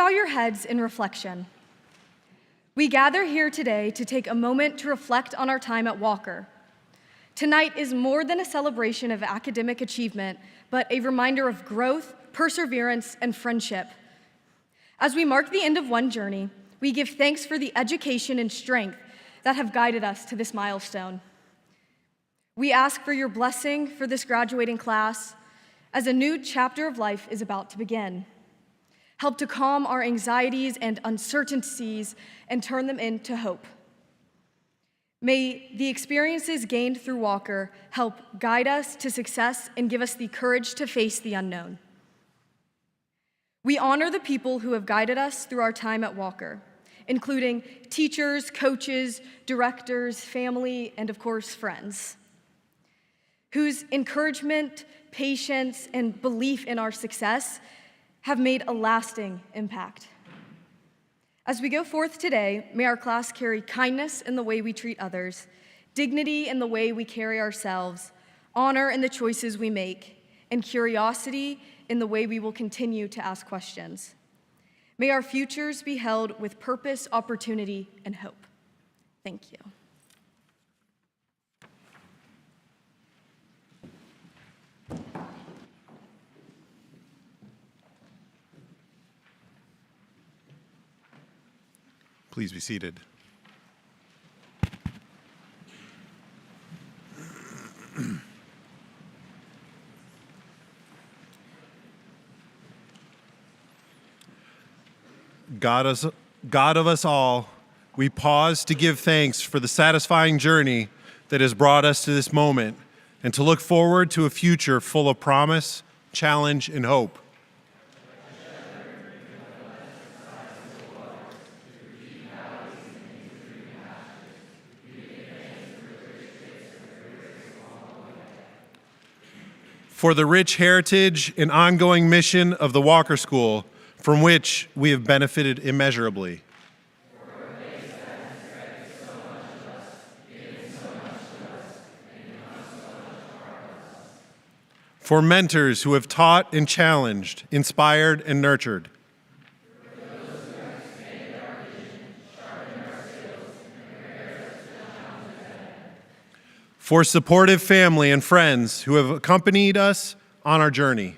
bow your heads in reflection. We gather here today to take a moment to reflect on our time at Walker. Tonight is more than a celebration of academic achievement, but a reminder of growth, perseverance, and friendship. As we mark the end of one journey, we give thanks for the education and strength that have guided us to this milestone. We ask for your blessing for this graduating class as a new chapter of life is about to begin. Help to calm our anxieties and uncertainties and turn them into hope. May the experiences gained through Walker help guide us to success and give us the courage to face the unknown. We honor the people who have guided us through our time at Walker, including teachers, coaches, directors, family, and of course, friends, whose encouragement, patience, and belief in our success have made a lasting impact. As we go forth today, may our class carry kindness in the way we treat others, dignity in the way we carry ourselves, honor in the choices we make, and curiosity in the way we will continue to ask questions. May our futures be held with purpose, opportunity, and hope. Thank you. Please be seated. God of us all, we pause to give thanks for the satisfying journey that has brought us to this moment and to look forward to a future full of promise, challenge, and hope. For the rich heritage and ongoing mission of the Walker School, from which we have benefited immeasurably. For mentors who have taught and challenged, inspired and nurtured. For supportive family and friends who have accompanied us on our journey.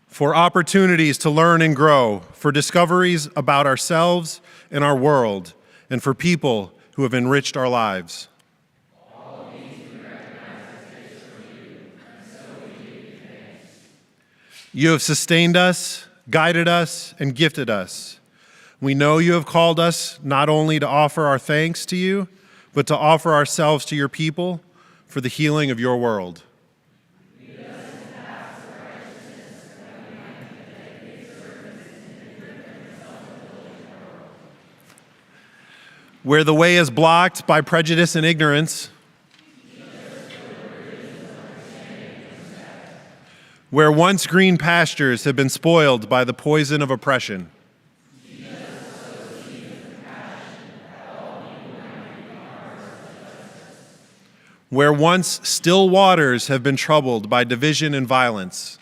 For opportunities to learn and grow, for discoveries about ourselves and our world, and for people who have enriched our lives. All of these we recognize as gifts from you, and so we give you thanks. You have sustained us, guided us, and gifted us. We know you have called us not only to offer our thanks to you, but to offer ourselves to your people for the healing of your world. Where the way is blocked by prejudice and ignorance, where once green pastures have been spoiled by the poison of oppression, where once still waters have been troubled by division and violence,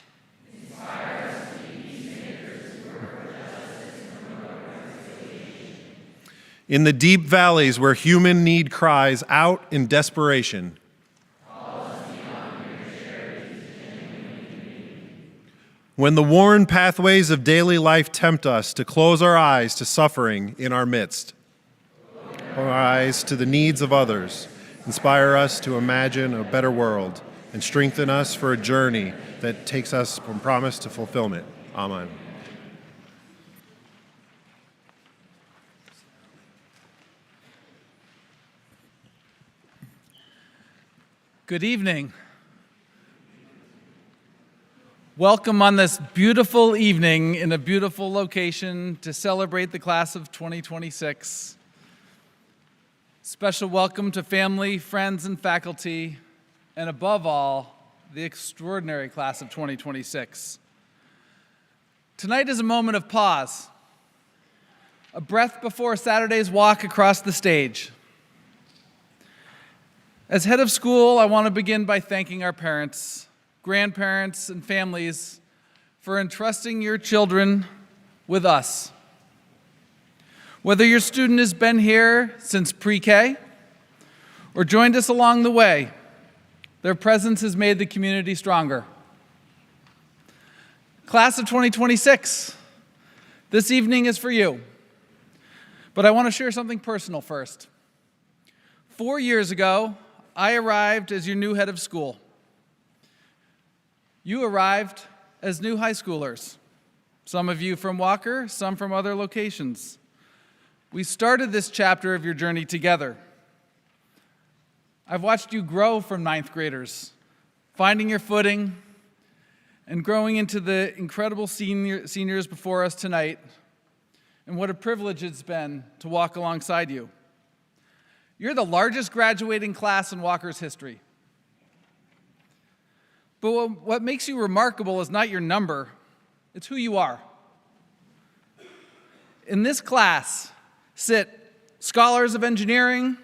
in the deep valleys where human need cries out in desperation. When the worn pathways of daily life tempt us to close our eyes to suffering in our midst, our eyes to the needs of others, inspire us to imagine a better world, and strengthen us for a journey that takes us from promise to fulfillment. Amen. Good evening. Welcome on this beautiful evening in a beautiful location to celebrate the class of 2026. Special welcome to family, friends, and faculty, and above all, the extraordinary class of 2026. Tonight is a moment of pause, a breath before Saturday's walk across the stage. As head of school, I want to begin by thanking our parents, grandparents, and families for entrusting your children with us. Whether your student has been here since pre-K or joined us along the way, their presence has made the community stronger. Class of 2026, this evening is for you. But I want to share something personal first. 4 years ago, I arrived as your new head of school. You arrived as new high schoolers. Some of you from Walker, some from other locations. We started this chapter of your journey together. I've watched you grow from ninth graders, finding your footing, and growing into the incredible seniors before us tonight. And what a privilege it's been to walk alongside you. You're the largest graduating class in Walker's history. But what makes you remarkable is not your number, it's who you are. In this class sit scholars of engineering,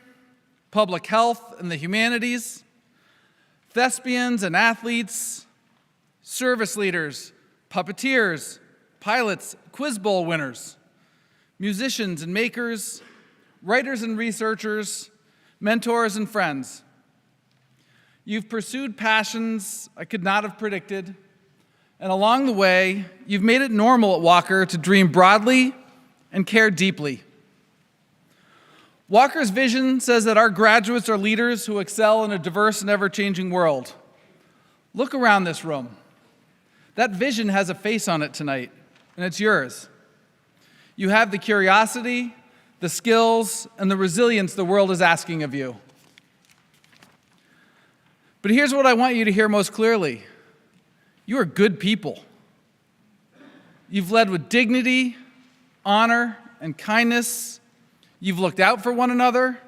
public health and the humanities, thespians and athletes, service leaders, puppeteers, pilots, quiz bowl winners, musicians and makers, writers and researchers, mentors and friends. You've pursued passions I could not have predicted, and along the way, you've made it normal at Walker to dream broadly and care deeply. Walker's vision says that our graduates are leaders who excel in a diverse and ever-changing world. Look around this room. That vision has a face on it tonight, and it's yours. You have the curiosity, the skills, and the resilience the world is asking of you. But here's what I want you to hear most clearly. You are good people. You've led with dignity, honor, and kindness. You've looked out for one another.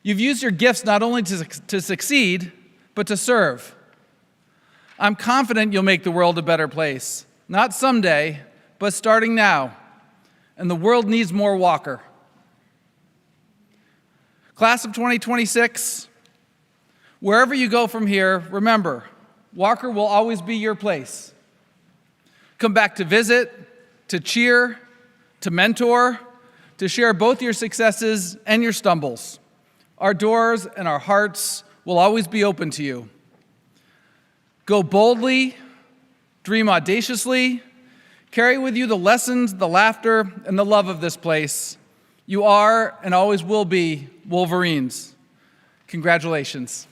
You've used your gifts not only to succeed, but to serve. I'm confident you'll make the world a better place, not someday, but starting now. And the world needs more Walker. Class of 2026, wherever you go from here, remember, Walker will always be your place. Come back to visit, to cheer, to mentor, to share both your successes and your stumbles. Our doors and our hearts will always be open to you. Go boldly, dream audaciously, carry with you the lessons, the laughter, and the love of this place. You are and always will be Wolverines. Congratulations.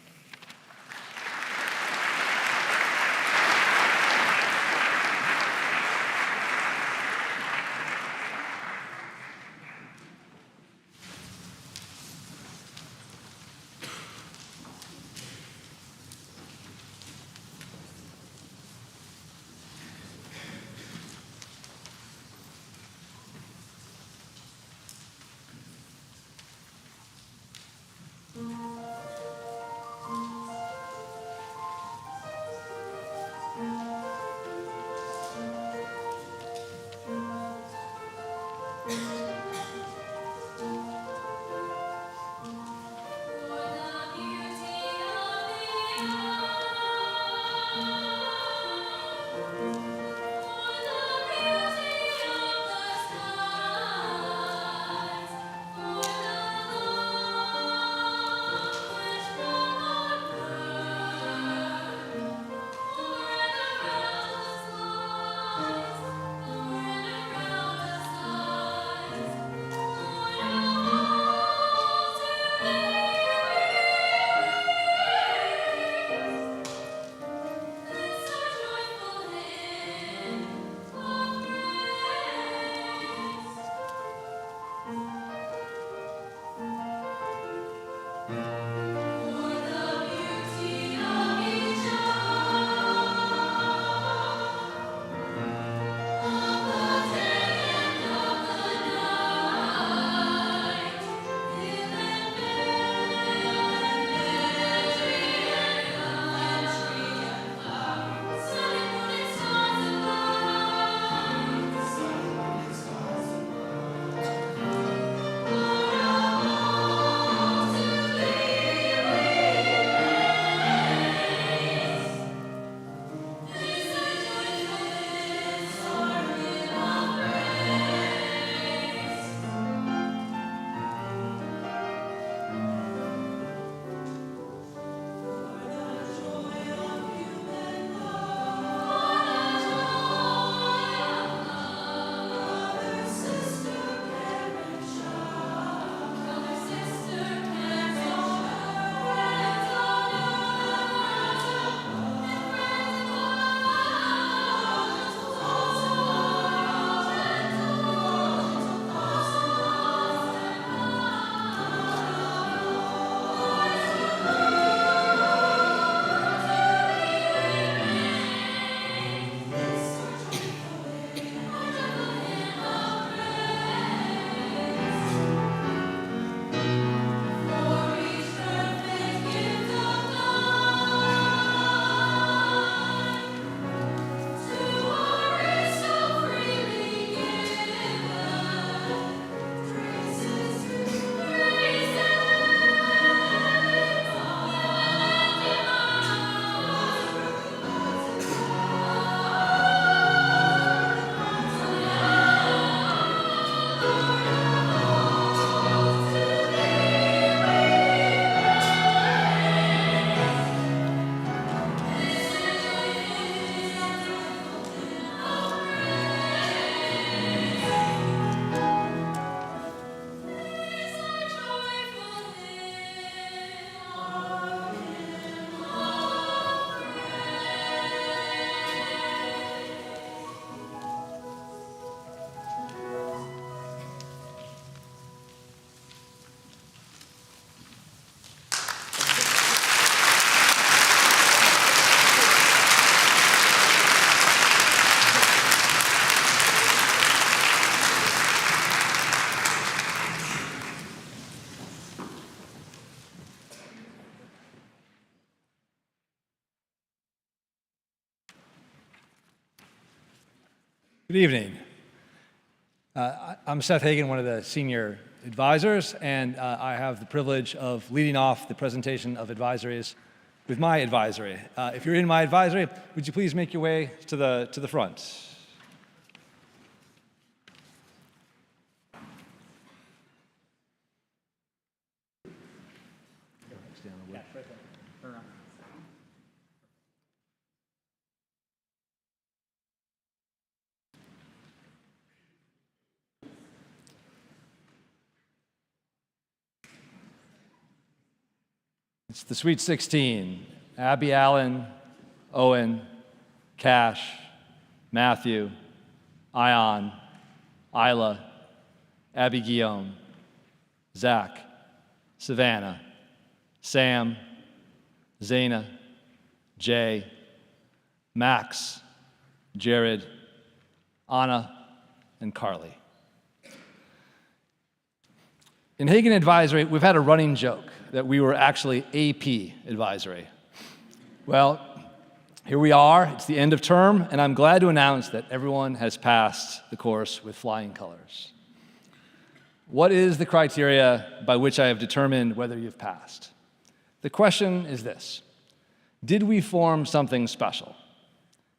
Good evening. I'm Seth Hagen, one of the senior advisors, and I have the privilege of leading off the presentation of advisories with my advisory. If you're in my advisory, would you please make your way to the front? It's the Sweet 16, Abby Allen, Owen, Cash, Matthew, Ion, Isla, Abby Guillaume, Zach, Savannah, Sam, Zaina, Jay, Max, Jared, Anna, and Carly. In Hagen Advisory, we've had a running joke that we were actually AP Advisory. Well, here we are, it's the end of term, and I'm glad to announce that everyone has passed the course with flying colors. What is the criteria by which I have determined whether you've passed? The question is this: did we form something special?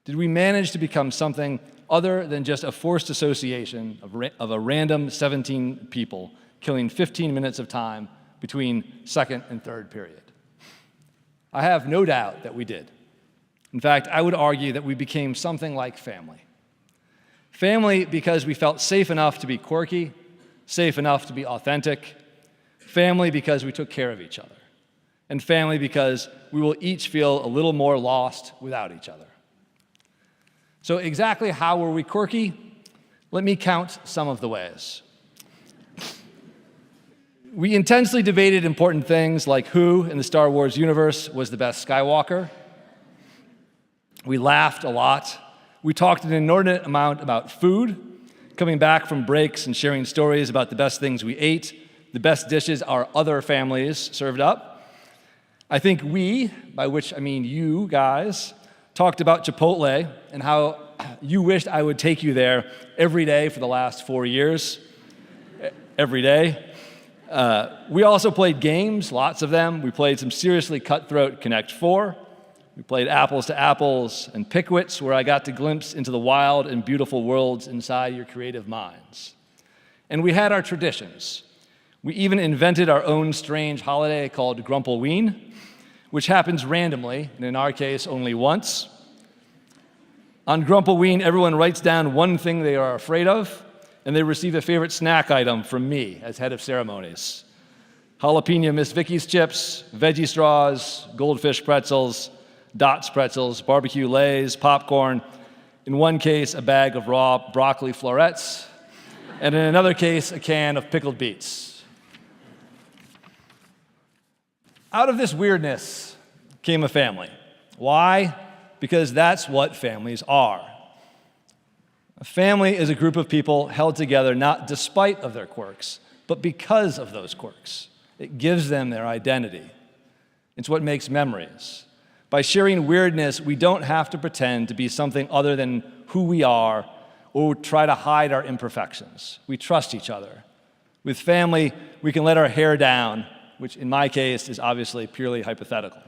Did we manage to become something other than just a forced association of a random 17 people killing 15 minutes of time between second and third period? I have no doubt that we did. In fact, I would argue that we became something like family. Family because we felt safe enough to be quirky, safe enough to be authentic. Family because we took care of each other. And family because we will each feel a little more lost without each other. So exactly how were we quirky? Let me count some of the ways. We intensely debated important things like who in the Star Wars universe was the best Skywalker. We laughed a lot. We talked an inordinate amount about food, coming back from breaks and sharing stories about the best things we ate, the best dishes our other families served up. I think we, by which I mean you guys, talked about Chipotle and how you wished I would take you there every day for the last 4 years. Every day. We also played games, lots of them. We played some seriously cutthroat Connect 4. We played Apples to Apples and Pickwits, where I got to glimpse into the wild and beautiful worlds inside your creative minds. And we had our traditions. We even invented our own strange holiday called Grumpelween, which happens randomly, and in our case, only once. On Grumpelween, everyone writes down one thing they are afraid of, and they receive a favorite snack item from me as head of ceremonies. Jalapeno Miss Vicky's chips, veggie straws, goldfish pretzels, Dots pretzels, barbecue Lays, popcorn, in one case a bag of raw broccoli florets, and in another case a can of pickled beets. Out of this weirdness came a family. Why? Because that's what families are. A family is a group of people held together not despite of their quirks, but because of those quirks. It gives them their identity. It's what makes memories. By sharing weirdness, we don't have to pretend to be something other than who we are or try to hide our imperfections. We trust each other. With family, we can let our hair down, which in my case is obviously purely hypothetical.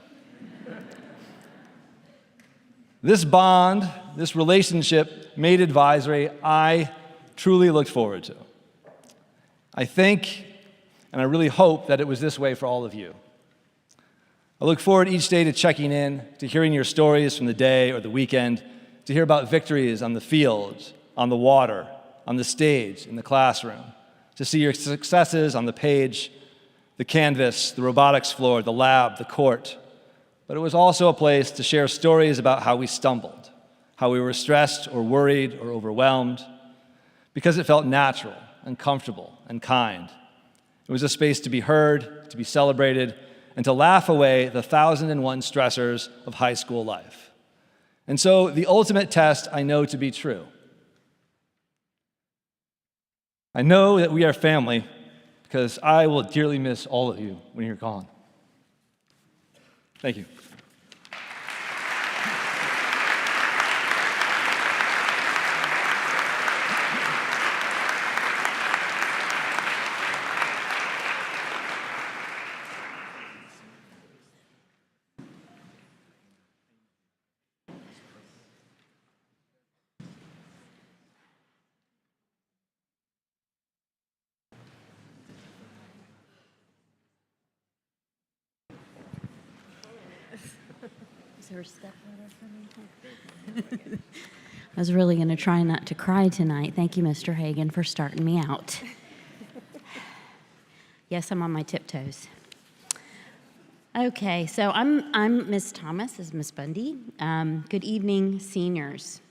This bond, this relationship made advisory I truly looked forward to. I think, and I really hope that it was this way for all of you. I look forward each day to checking in, to hearing your stories from the day or the weekend, to hear about victories on the field, on the water, on the stage, in the classroom, to see your successes on the page, the canvas, the robotics floor, the lab, the court. But it was also a place to share stories about how we stumbled, how we were stressed or worried or overwhelmed, because it felt natural and comfortable and kind. It was a space to be heard, to be celebrated, and to laugh away the 1,001 stressors of high school life. And so the ultimate test I know to be true. I know that we are family because I will dearly miss all of you when you're gone. Thank you. her stepbrother for me? I was really going to try not to cry tonight. Thank you, Mr. Hagan, for starting me out. Yes, I'm on my tiptoes. Okay, so I'm Miss Thomas, as Miss Bundy. Good evening, seniors.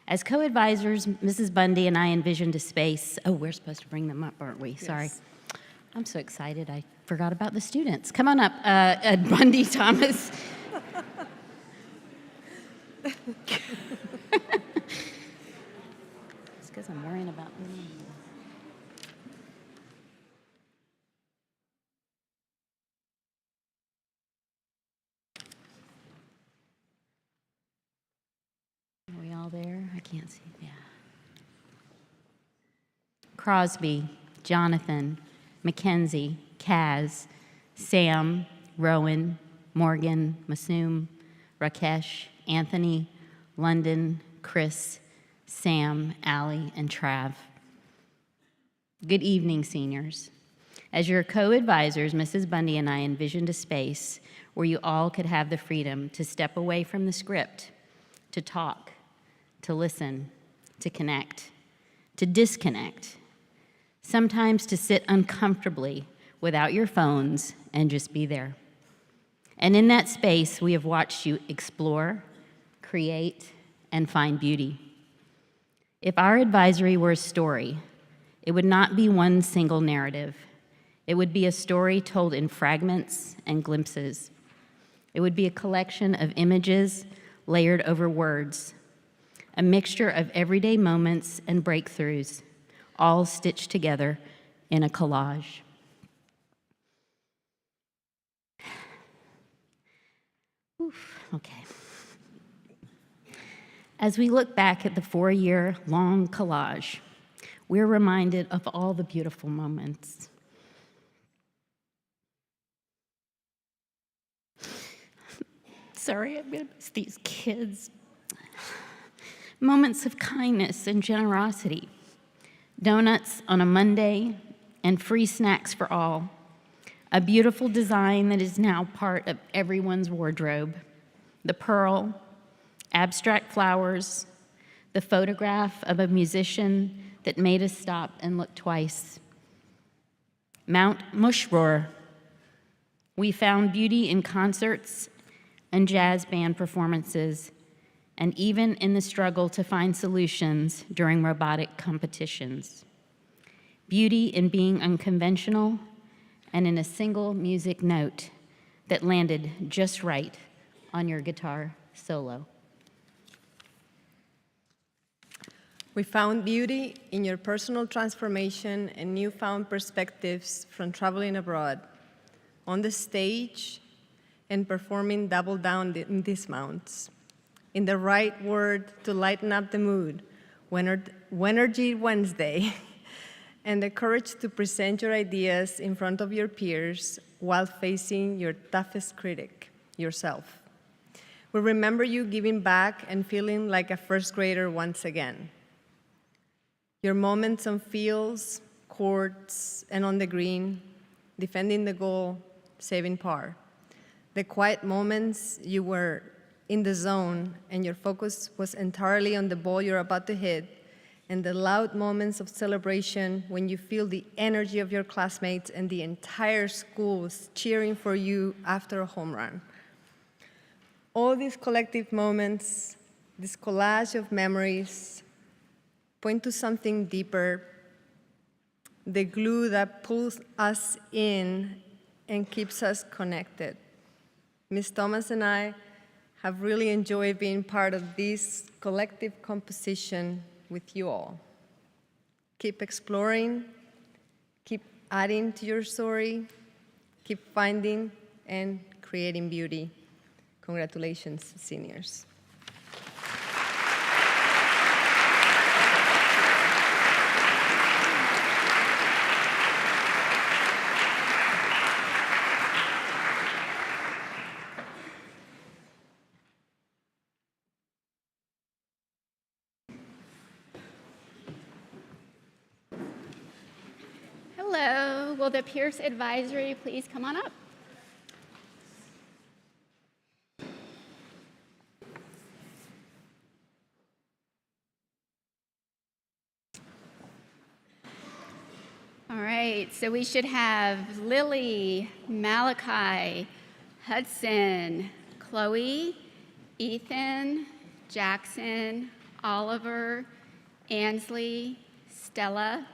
As co-advisors, Mrs. Bundy and I envisioned a space. Oh, we're supposed to bring them up, aren't we? Yes. Sorry. I'm so excited. I forgot about the students. Come on up, Bundy, Thomas. It's because I'm worrying about them. Are we all there? I can't see. Yeah. Crosby, Jonathan, Mackenzie, Kaz, Sam, Rowan, Morgan, Masoom, Rakesh, Anthony, London, Chris, Sam, Allie, and Trav. Good evening, seniors. As your co-advisors, Mrs. Bundy and I envisioned a space where you all could have the freedom to step away from the script, to talk, to listen, to connect, to disconnect, sometimes to sit uncomfortably without your phones and just be there. And in that space, we have watched you explore, create, and find beauty. If our advisory were a story, it would not be one single narrative. It would be a story told in fragments and glimpses. It would be a collection of images layered over words, a mixture of everyday moments and breakthroughs, all stitched together in a collage. Oof, okay. As we look back at the 4-year-long collage, we're reminded of all the beautiful moments. Sorry, I'm gonna miss these kids. Moments of kindness and generosity. Donuts on a Monday and free snacks for all. A beautiful design that is now part of everyone's wardrobe. The pearl, abstract flowers, the photograph of a musician that made us stop and look twice. Mount Mushroor. We found beauty in concerts and jazz band performances, and even in the struggle to find solutions during robotic competitions. Beauty in being unconventional and in a single music note that landed just right on your guitar solo. We found beauty in your personal transformation and newfound perspectives from traveling abroad, on the stage, and performing Double Down in Dismounts. In the right word to lighten up the mood, Wenergy Wednesday, and the courage to present your ideas in front of your peers while facing your toughest critic, yourself. We remember you giving back and feeling like a first grader once again. Your moments on fields, courts, and on the green, defending the goal, saving par. The quiet moments you were in the zone and your focus was entirely on the ball you're about to hit, and the loud moments of celebration when you feel the energy of your classmates and the entire school was cheering for you after a home run. All these collective moments, this collage of memories, point to something deeper, the glue that pulls us in and keeps us connected. Ms. Thomas and I have really enjoyed being part of this collective composition with you all. Keep exploring, keep adding to your story, keep finding and creating beauty. Congratulations, seniors. Hello, will the Pierce Advisory please come on up? right, so we should have Lily, Malachi, Hudson, Chloe, Ethan, Jackson, Oliver, Ansley, Stella,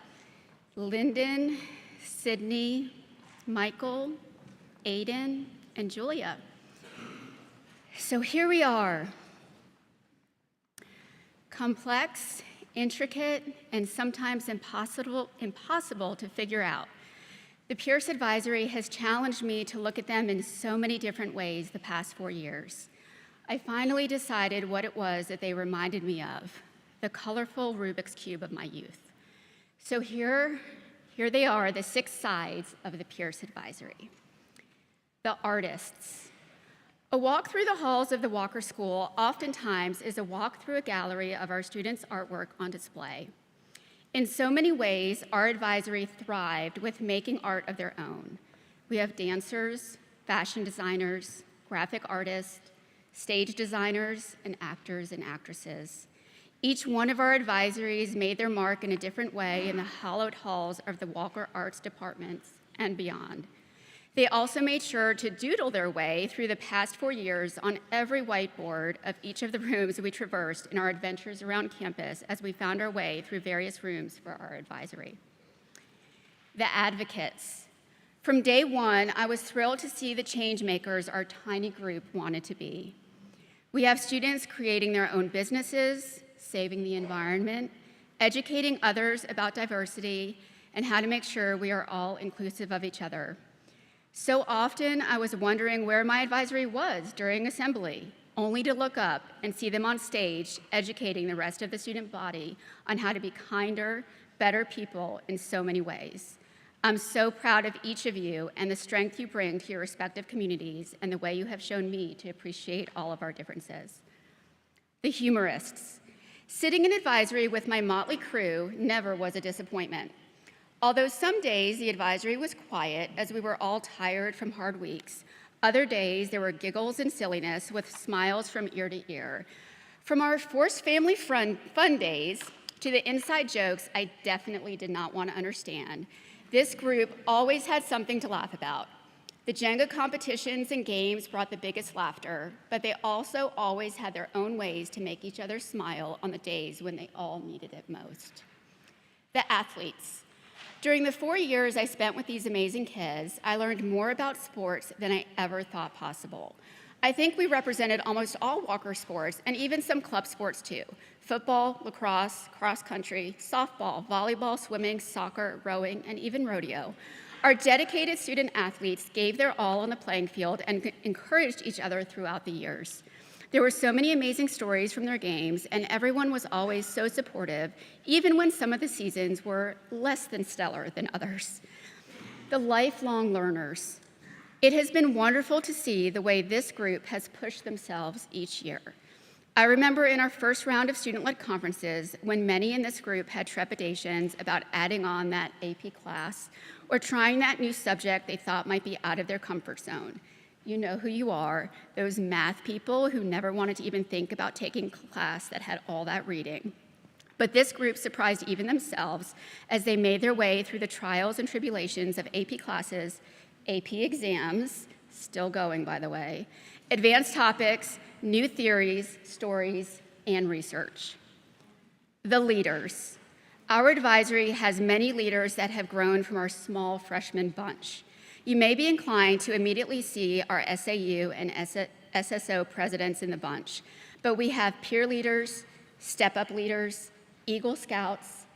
Lyndon, Sydney, Michael, Aiden, and Julia. So here we are. Complex, intricate, and sometimes impossible to figure out. The Pierce Advisory has challenged me to look at them in so many different ways the past 4 years. I finally decided what it was that they reminded me of, the colorful Rubik's Cube of my youth. So here they are, the 6 sides of the Pierce Advisory. The artists. A walk through the halls of the Walker School oftentimes is a walk through a gallery of our students' artwork on display. In so many ways, our advisory thrived with making art of their own. We have dancers, fashion designers, graphic artists, stage designers, and actors and actresses. Each one of our advisories made their mark in a different way in the hallowed halls of the Walker Arts departments and beyond. They also made sure to doodle their way through the past 4 years on every whiteboard of each of the rooms we traversed in our adventures around campus as we found our way through various rooms for our advisory. The advocates. From day one, I was thrilled to see the change makers our tiny group wanted to be. We have students creating their own businesses, saving the environment, educating others about diversity, and how to make sure we are all inclusive of each other. So often, I was wondering where my advisory was during assembly, only to look up and see them on stage educating the rest of the student body on how to be kinder, better people in so many ways. I'm so proud of each of you and the strength you bring to your respective communities and the way you have shown me to appreciate all of our differences. The humorists. Sitting in advisory with my motley crew never was a disappointment. Although some days the advisory was quiet as we were all tired from hard weeks, other days there were giggles and silliness with smiles from ear to ear. From our forced family fun days to the inside jokes I definitely did not want to understand, this group always had something to laugh about. The Jenga competitions and games brought the biggest laughter, but they also always had their own ways to make each other smile on the days when they all needed it most. The athletes. During the 4 years I spent with these amazing kids, I learned more about sports than I ever thought possible. I think we represented almost all Walker sports and even some club sports too. Football, lacrosse, cross country, softball, volleyball, swimming, soccer, rowing, and even rodeo. Our dedicated student athletes gave their all on the playing field and encouraged each other throughout the years. There were so many amazing stories from their games, and everyone was always so supportive, even when some of the seasons were less than stellar than others. The lifelong learners. It has been wonderful to see the way this group has pushed themselves each year. I remember in our first round of student-led conferences when many in this group had trepidations about adding on that AP class or trying that new subject they thought might be out of their comfort zone. You know who you are, those math people who never wanted to even think about taking a class that had all that reading. But this group surprised even themselves as they made their way through the trials and tribulations of AP classes, AP exams, still going by the way, advanced topics, new theories, stories, and research. The leaders. Our advisory has many leaders that have grown from our small freshman bunch. You may be inclined to immediately see our SAU and SSO presidents in the bunch, but we have peer leaders, step-up leaders, Eagle Scouts,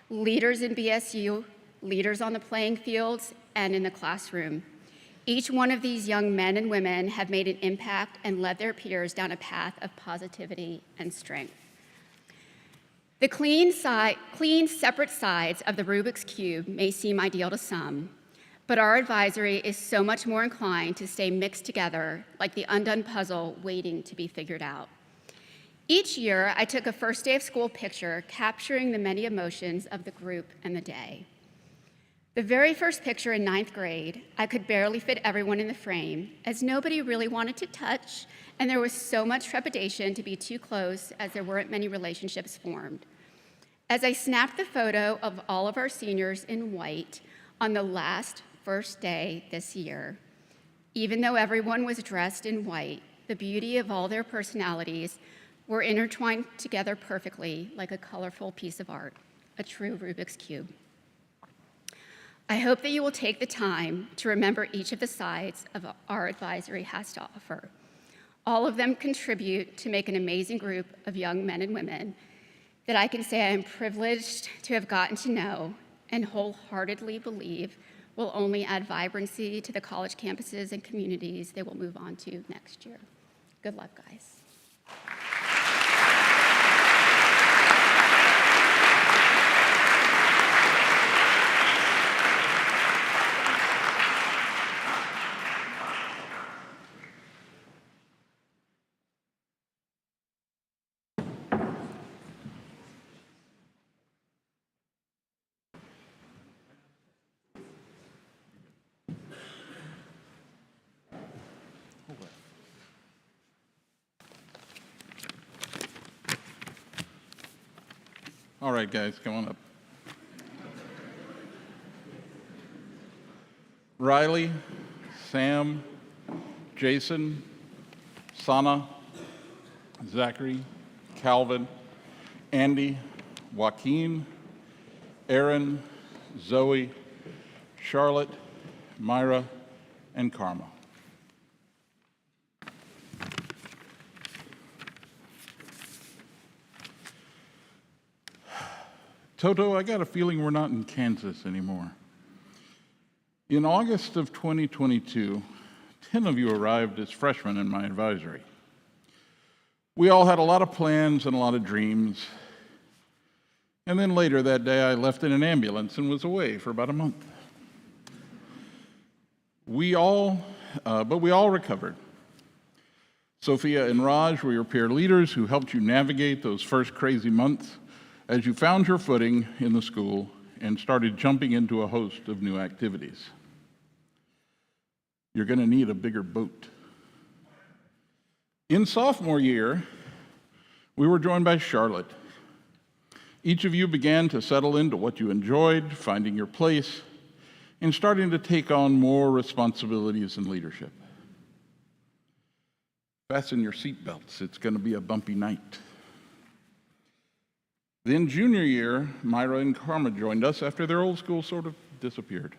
leaders in BSU, leaders on the playing fields, and in the classroom. Each one of these young men and women have made an impact and led their peers down a path of positivity and strength. The clean, separate sides of the Rubik's Cube may seem ideal to some, but our advisory is so much more inclined to stay mixed together like the undone puzzle waiting to be figured out. Each year, I took a first day of school picture capturing the many emotions of the group and the day. The very first picture in 9th grade, I could barely fit everyone in the frame as nobody really wanted to touch and there was so much trepidation to be too close as there weren't many relationships formed. As I snapped the photo of all of our seniors in white, On the first day this year, even though everyone was dressed in white, the beauty of all their personalities were intertwined together perfectly like a colorful piece of art, a true Rubik's Cube. I hope that you will take the time to remember each of the sides of our advisory has to offer. All of them contribute to make an amazing group of young men and women that I can say I am privileged to have gotten to know and wholeheartedly believe will only add vibrancy to the college campuses and communities they will move on to next year. Good luck, guys. All right, guys, come on up. Riley, Sam, Jason, Sana, Zachary, Calvin, Andy, Joaquin, Aaron, Zoe, Charlotte, Myra, and Karma. Toto, I got a feeling we're not in Kansas anymore. In August of 2022, 10 of you arrived as freshmen in my advisory. We all had a lot of plans and a lot of dreams. And then later that day, I left in an ambulance and was away for about a month. But we all recovered. Sophia and Raj were your peer leaders who helped you navigate those first crazy months as you found your footing in the school and started jumping into a host of new activities. You're going to need a bigger boat. In sophomore year, we were joined by Charlotte. Each of you began to settle into what you enjoyed, finding your place, and starting to take on more responsibilities and leadership. Fasten your seatbelts, it's going to be a bumpy night. Then junior year, Myra and Karma joined us after their old school sort of disappeared.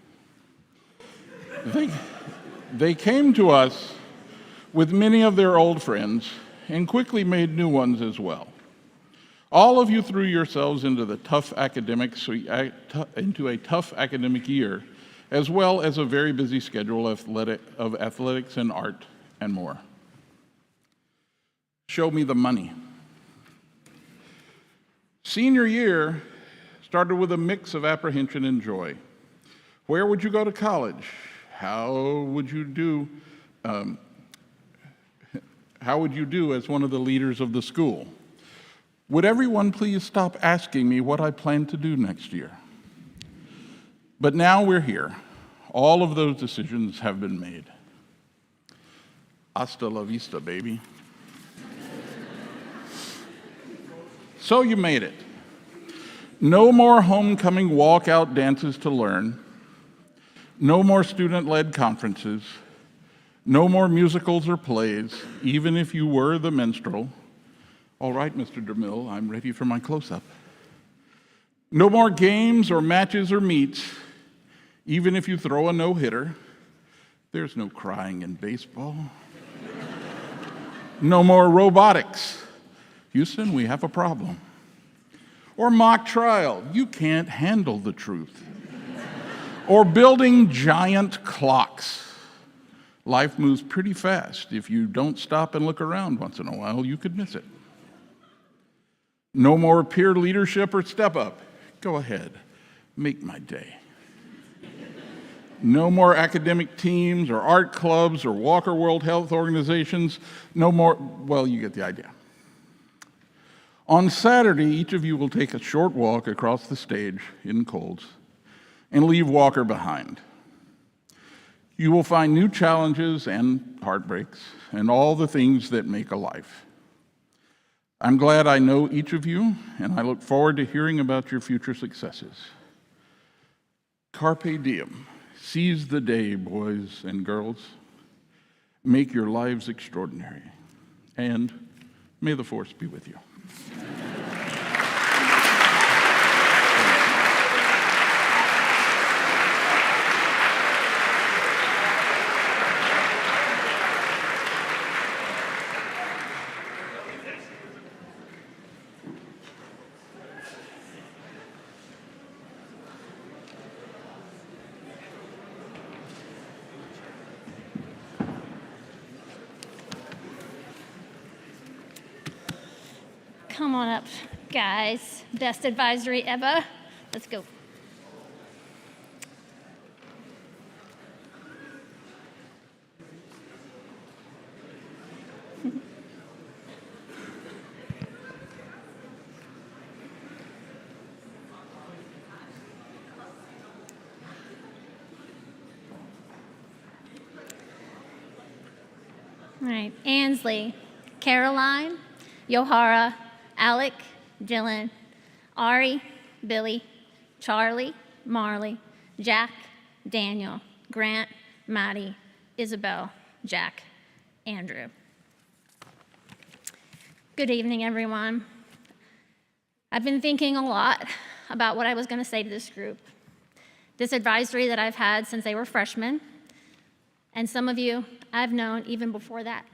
They came to us with many of their old friends and quickly made new ones as well. All of you threw yourselves into a tough academic year, as well as a very busy schedule of athletics and art and more. Show me the money. Senior year started with a mix of apprehension and joy. Where would you go to college? How would you do as one of the leaders of the school? Would everyone please stop asking me what I plan to do next year? But now we're here. All of those decisions have been made. Hasta la vista, baby. So you made it. No more homecoming walkout dances to learn. No more student-led conferences. No more musicals or plays, even if you were the minstrel. All right, Mr. DeMille, I'm ready for my close-up. No more games or matches or meets, even if you throw a no-hitter. There's no crying in baseball. No more robotics. Houston, we have a problem. Or mock trial. You can't handle the truth. Or building giant clocks. Life moves pretty fast. If you don't stop and look around once in a while, you could miss it. No more peer leadership or step up. Go ahead, make my day. No more academic teams or art clubs or Walker World Health organizations. No more, well, you get the idea. On Saturday, each of you will take a short walk across the stage in Coles and leave Walker behind. You will find new challenges and heartbreaks and all the things that make a life. I'm glad I know each of you, and I look forward to hearing about your future successes. Carpe diem. Seize the day, boys and girls. Make your lives extraordinary. And may the force be with you. Come on up, guys. Best advisory ever. Let's go. All right, Ansley, Caroline, Yohara, Alec, Dylan, Ari, Billy, Charlie, Marley, Jack, Daniel, Grant, Maddie, Isabel, Jack, Andrew. Good evening, everyone. I've been thinking a lot about what I was going to say to this group. This advisory that I've had since they were freshmen, and some of you I've known even before that.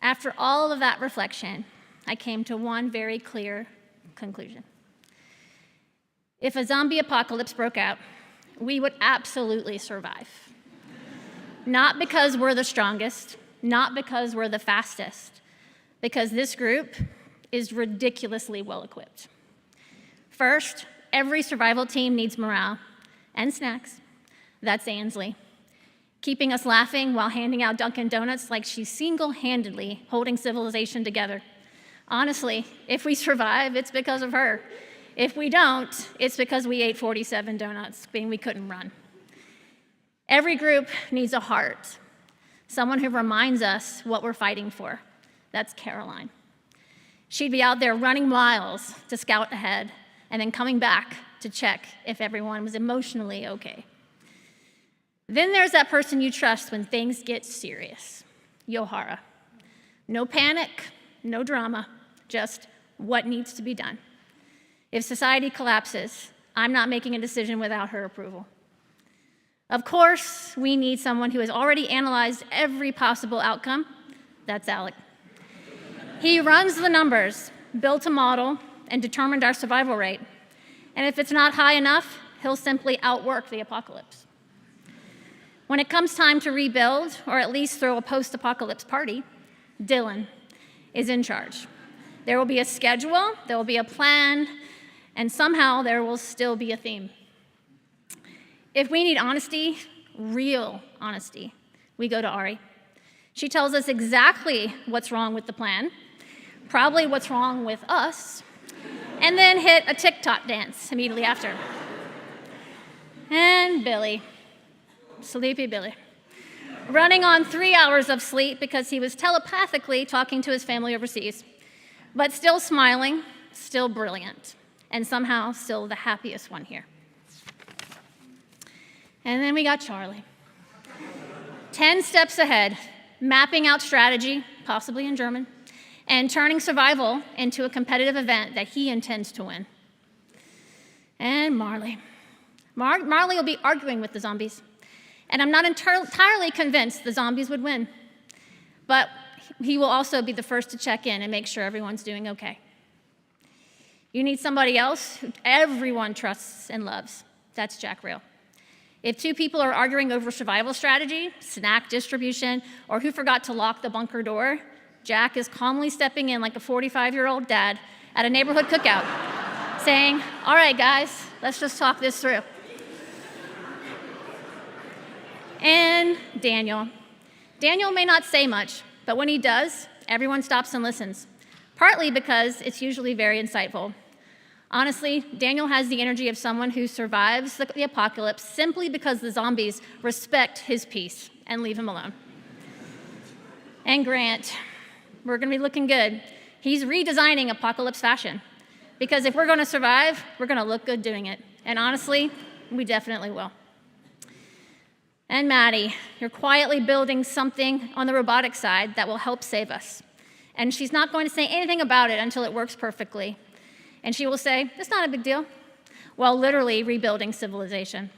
After all of that reflection, I came to one very clear conclusion. If a zombie apocalypse broke out, we would absolutely survive. Not because we're the strongest, not because we're the fastest, because this group is ridiculously well equipped. First, every survival team needs morale and snacks. That's Ansley, keeping us laughing while handing out Dunkin' Donuts like she's single-handedly holding civilization together. Honestly, if we survive, it's because of her. If we don't, it's because we ate 47 donuts, being we couldn't run. Every group needs a heart, someone who reminds us what we're fighting for. That's Caroline. She'd be out there running miles to scout ahead and then coming back to check if everyone was emotionally okay. Then there's that person you trust when things get serious, Yohara. No panic, no drama, just what needs to be done. If society collapses, I'm not making a decision without her approval. Of course, we need someone who has already analyzed every possible outcome. That's Alec. He runs the numbers, built a model, and determined our survival rate. And if it's not high enough, he'll simply outwork the apocalypse. When it comes time to rebuild, or at least throw a post-apocalypse party, Dylan is in charge. There will be a schedule, there will be a plan, and somehow there will still be a theme. If we need honesty, real honesty, we go to Ari. She tells us exactly what's wrong with the plan, probably what's wrong with us, and then hit a TikTok dance immediately after. And Billy, sleepy Billy, running on 3 hours of sleep because he was telepathically talking to his family overseas, but still smiling, still brilliant, and somehow still the happiest one here. And then we got Charlie. 10 steps ahead, mapping out strategy, possibly in German, and turning survival into a competitive event that he intends to win. And Marley. Marley will be arguing with the zombies, and I'm not entirely convinced the zombies would win, but he will also be the first to check in and make sure everyone's doing okay. You need somebody else who everyone trusts and loves. That's Jack Rail. If two people are arguing over survival strategy, snack distribution, or who forgot to lock the bunker door, Jack is calmly stepping in like a 45-year-old dad at a neighborhood cookout, saying, "All right, guys, let's just talk this through." And Daniel. Daniel may not say much, but when he does, everyone stops and listens, partly because it's usually very insightful. Honestly, Daniel has the energy of someone who survives the apocalypse simply because the zombies respect his peace and leave him alone. And Grant, we're going to be looking good. He's redesigning apocalypse fashion, because if we're going to survive, we're going to look good doing it. And honestly, We definitely will. And Maddie, you're quietly building something on the robotics side that will help save us. And she's not going to say anything about it until it works perfectly. And she will say, it's not a big deal, while literally rebuilding civilization.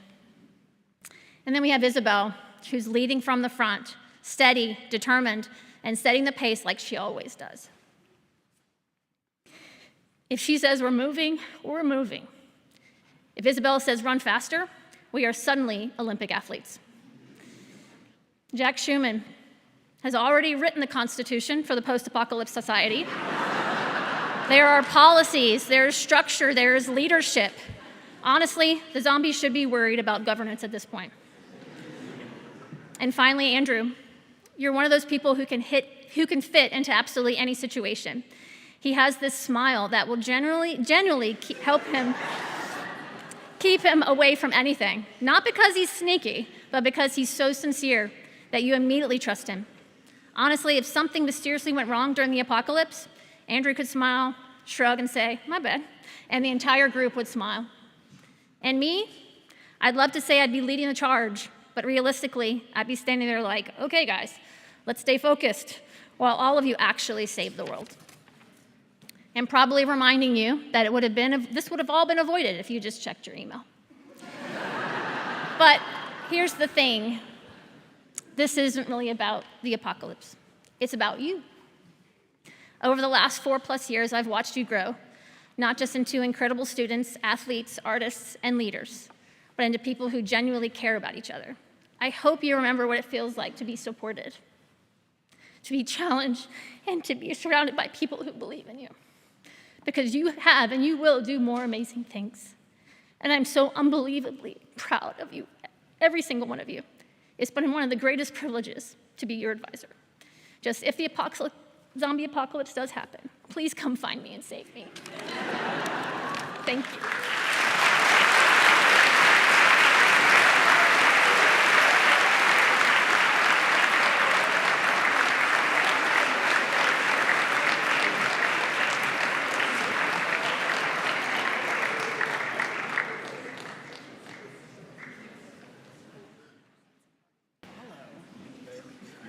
And then we have Isabel, who's leading from the front, steady, determined, and setting the pace like she always does. If she says we're moving, we're moving. If Isabel says run faster, we are suddenly Olympic athletes. Jack Schumann has already written the Constitution for the post-apocalypse society. There are policies, there's structure, there's leadership. Honestly, the zombies should be worried about governance at this point. And finally, Andrew, you're one of those people who can fit into absolutely any situation. He has this smile that will genuinely help him keep him away from anything. Not because he's sneaky, but because he's so sincere that you immediately trust him. Honestly, if something mysteriously went wrong during the apocalypse, Andrew could smile, shrug, and say, my bad, and the entire group would smile. And me, I'd love to say I'd be leading the charge, but realistically, I'd be standing there like, okay, guys, let's stay focused, while all of you actually save the world. And probably reminding you that this would have all been avoided if you just checked your email. But here's the thing. This isn't really about the apocalypse. It's about you. Over the last 4+ years, I've watched you grow, not just into incredible students, athletes, artists, and leaders, but into people who genuinely care about each other. I hope you remember what it feels like to be supported, to be challenged, and to be surrounded by people who believe in you. Because you have and you will do more amazing things. And I'm so unbelievably proud of you, every single one of you. It's been one of the greatest privileges to be your advisor. Just if the zombie apocalypse does happen, please come find me and save me. Thank you.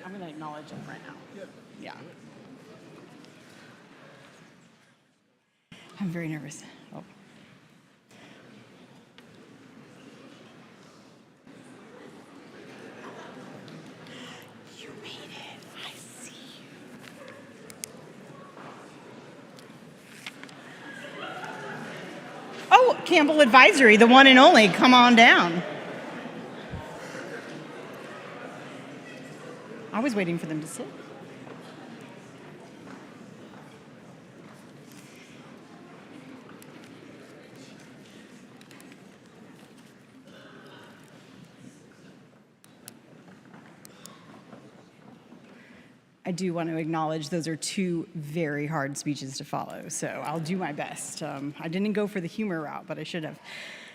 I'm going to acknowledge him right now. Yeah. I'm very nervous. Oh. You made it. I see you. Oh, Campbell Advisory, the one and only. Come on down. I was waiting for them to sit. I do want to acknowledge those are two very hard speeches to follow, so I'll do my best. I didn't go for the humor route, but I should have.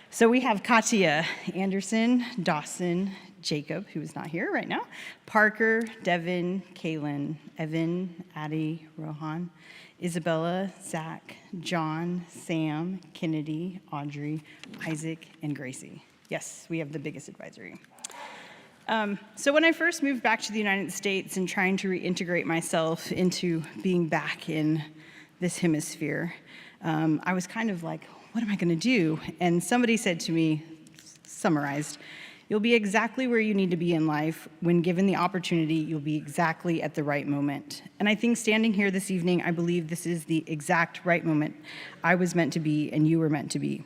So we have Katya Anderson, Dawson, Jacob, who is not here right now, Parker, Devin, Kaylin, Evan, Addie, Rohan, Isabella, Zach, John, Sam, Kennedy, Audrey, Isaac, and Gracie. Yes, we have the biggest advisory. So when I first moved back to the United States and trying to reintegrate myself into being back in this hemisphere, I was kind of like, what am I going to do? And somebody said to me, summarized, you'll be exactly where you need to be in life. When given the opportunity, you'll be exactly at the right moment. And I think standing here this evening, I believe this is the exact right moment I was meant to be and you were meant to be.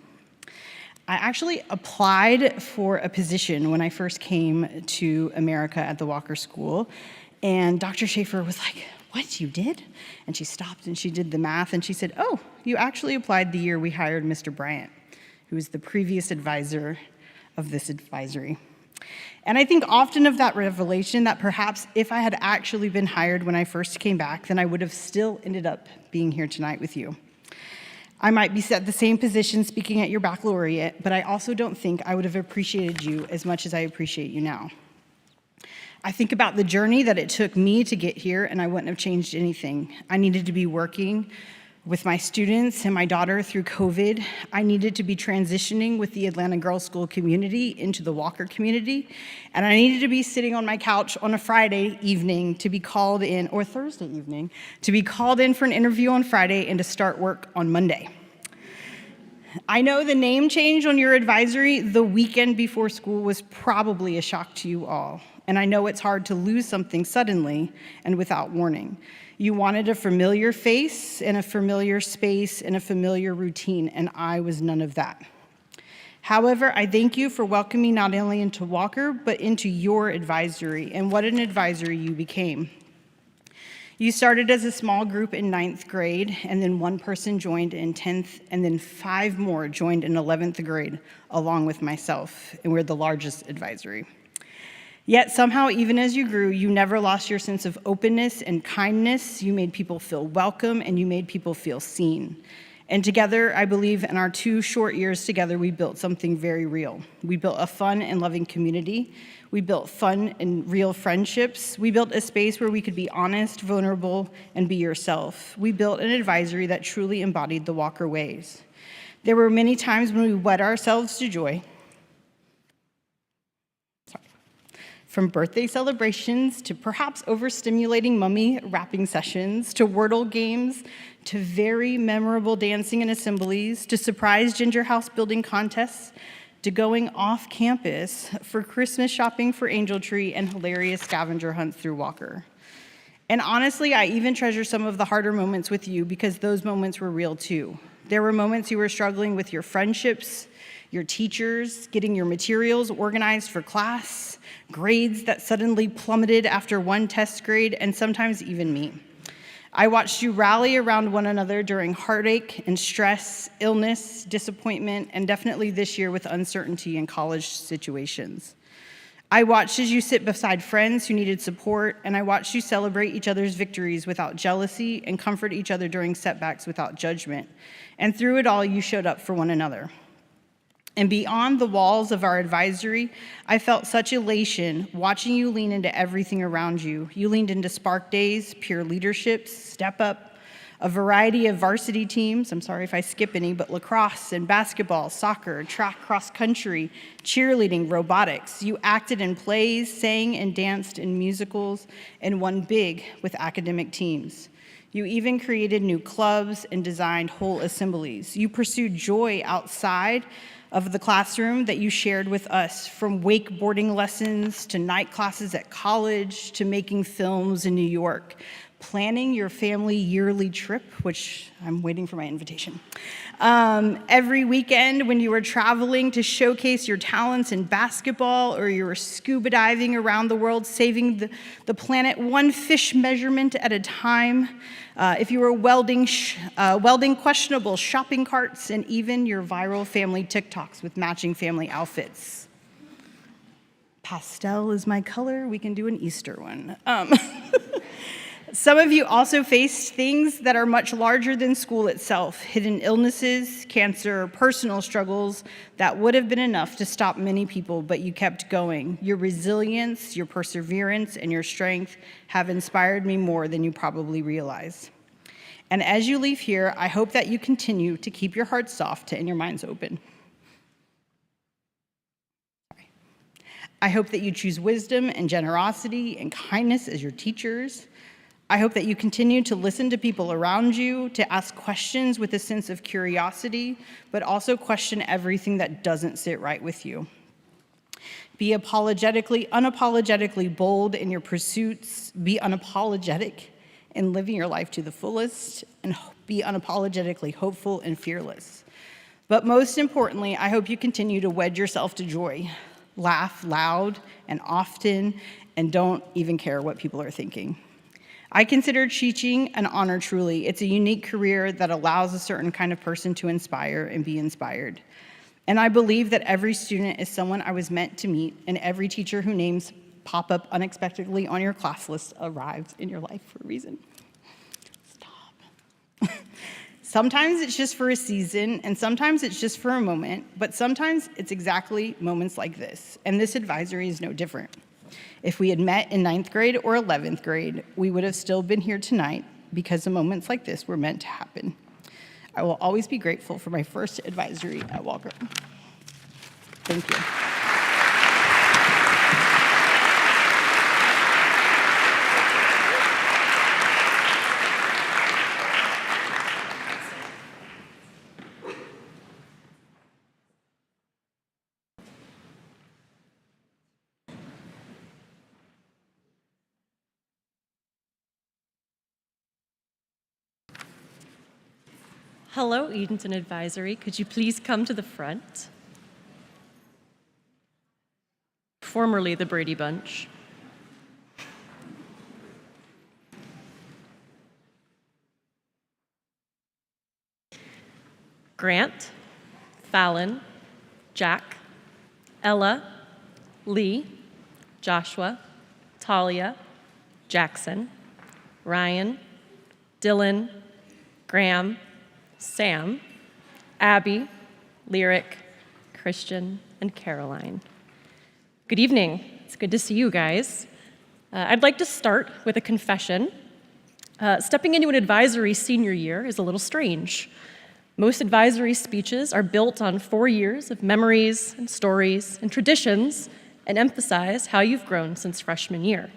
I actually applied for a position when I first came to America at the Walker School, and Dr. Schaefer was like, what, you did? And she stopped and she did the math and she said, oh, you actually applied the year we hired Mr. Bryant, who was the previous advisor of this advisory. And I think often of that revelation that perhaps if I had actually been hired when I first came back, then I would have still ended up being here tonight with you. I might be at the same position speaking at your baccalaureate, but I also don't think I would have appreciated you as much as I appreciate you now. I think about the journey that it took me to get here, and I wouldn't have changed anything. I needed to be working With my students and my daughter through COVID, I needed to be transitioning with the Atlanta Girls School community into the Walker community, and I needed to be sitting on my couch on a Friday evening to be called in, or Thursday evening, to be called in for an interview on Friday and to start work on Monday. I know the name change on your advisory the weekend before school was probably a shock to you all, and I know it's hard to lose something suddenly and without warning. You wanted a familiar face and a familiar space and a familiar routine, and I was none of that. However, I thank you for welcoming me not only into Walker, but into your advisory, and what an advisory you became. You started as a small group in 9th grade, and then one person joined in 10th, and then 5 more joined in 11th grade, along with myself, and we're the largest advisory. Yet somehow, even as you grew, you never lost your sense of openness and kindness. You made people feel welcome, and you made people feel seen. And together, I believe in our 2 short years together, we built something very real. We built a fun and loving community. We built fun and real friendships. We built a space where we could be honest, vulnerable, and be yourself. We built an advisory that truly embodied the Walker ways. There were many times when we wed ourselves to joy. From birthday celebrations to perhaps overstimulating mummy wrapping sessions, to Wordle games, to very memorable dancing in assemblies, to surprise ginger house building contests, to going off campus for Christmas shopping for Angel Tree and hilarious scavenger hunts through Walker. And honestly, I even treasure some of the harder moments with you because those moments were real too. There were moments you were struggling with your friendships, your teachers, getting your materials organized for class, grades that suddenly plummeted after one test grade, and sometimes even me. I watched you rally around one another during heartache and stress, illness, disappointment, and definitely this year with uncertainty in college situations. I watched as you sit beside friends who needed support, and I watched you celebrate each other's victories without jealousy and comfort each other during setbacks without judgment. And through it all, you showed up for one another. And beyond the walls of our advisory, I felt such elation watching you lean into everything around you. You leaned into Spark Days, peer leaderships, Step Up, a variety of varsity teams. I'm sorry if I skip any, but lacrosse and basketball, soccer, track, cross country, cheerleading, robotics. You acted in plays, sang and danced in musicals, and won big with academic teams. You even created new clubs and designed whole assemblies. You pursued joy outside of the classroom that you shared with us, from wakeboarding lessons to night classes at college to making films in New York, planning your family yearly trip, which I'm waiting for my invitation. Every weekend when you were traveling to showcase your talents in basketball, or you were scuba diving around the world, saving the planet one fish measurement at a time. If you were welding questionable shopping carts, and even your viral family TikToks with matching family outfits. Pastel is my color. We can do an Easter one. Some of you also faced things that are much larger than school itself: hidden illnesses, cancer, personal struggles that would have been enough to stop many people, but you kept going. Your resilience, your perseverance, and your strength have inspired me more than you probably realize. And as you leave here, I hope that you continue to keep your hearts soft and your minds open. I hope that you choose wisdom and generosity and kindness as your teachers. I hope that you continue to listen to people around you, to ask questions with a sense of curiosity, but also question everything that doesn't sit right with you. Be unapologetically bold in your pursuits. Be unapologetic in living your life to the fullest, and be unapologetically hopeful and fearless. But most importantly, I hope you continue to wed yourself to joy. Laugh loud and often, and don't even care what people are thinking. I consider teaching an honor truly. It's a unique career that allows a certain kind of person to inspire and be inspired. And I believe that every student is someone I was meant to meet, and every teacher whose names pop up unexpectedly on your class list arrives in your life for a reason. Stop. Sometimes it's just for a season, and sometimes it's just for a moment, but sometimes it's exactly moments like this, and this advisory is no different. If we had met in 9th grade or 11th grade, we would have still been here tonight because the moments like this were meant to happen. I will always be grateful for my first advisory at Walker. Thank you. Hello, Edenton Advisory. Could you please come to the front? Formerly the Brady Bunch. Grant, Fallon, Jack, Ella, Lee, Joshua, Talia, Jackson, Ryan, Dylan, Graham, Sam, Abby, Lyric, Christian, and Caroline. Good evening. It's good to see you guys. I'd like to start with a confession. Stepping into an advisory senior year is a little strange. Most advisory speeches are built on 4 years of memories and stories and traditions and emphasize how you've grown since freshman year.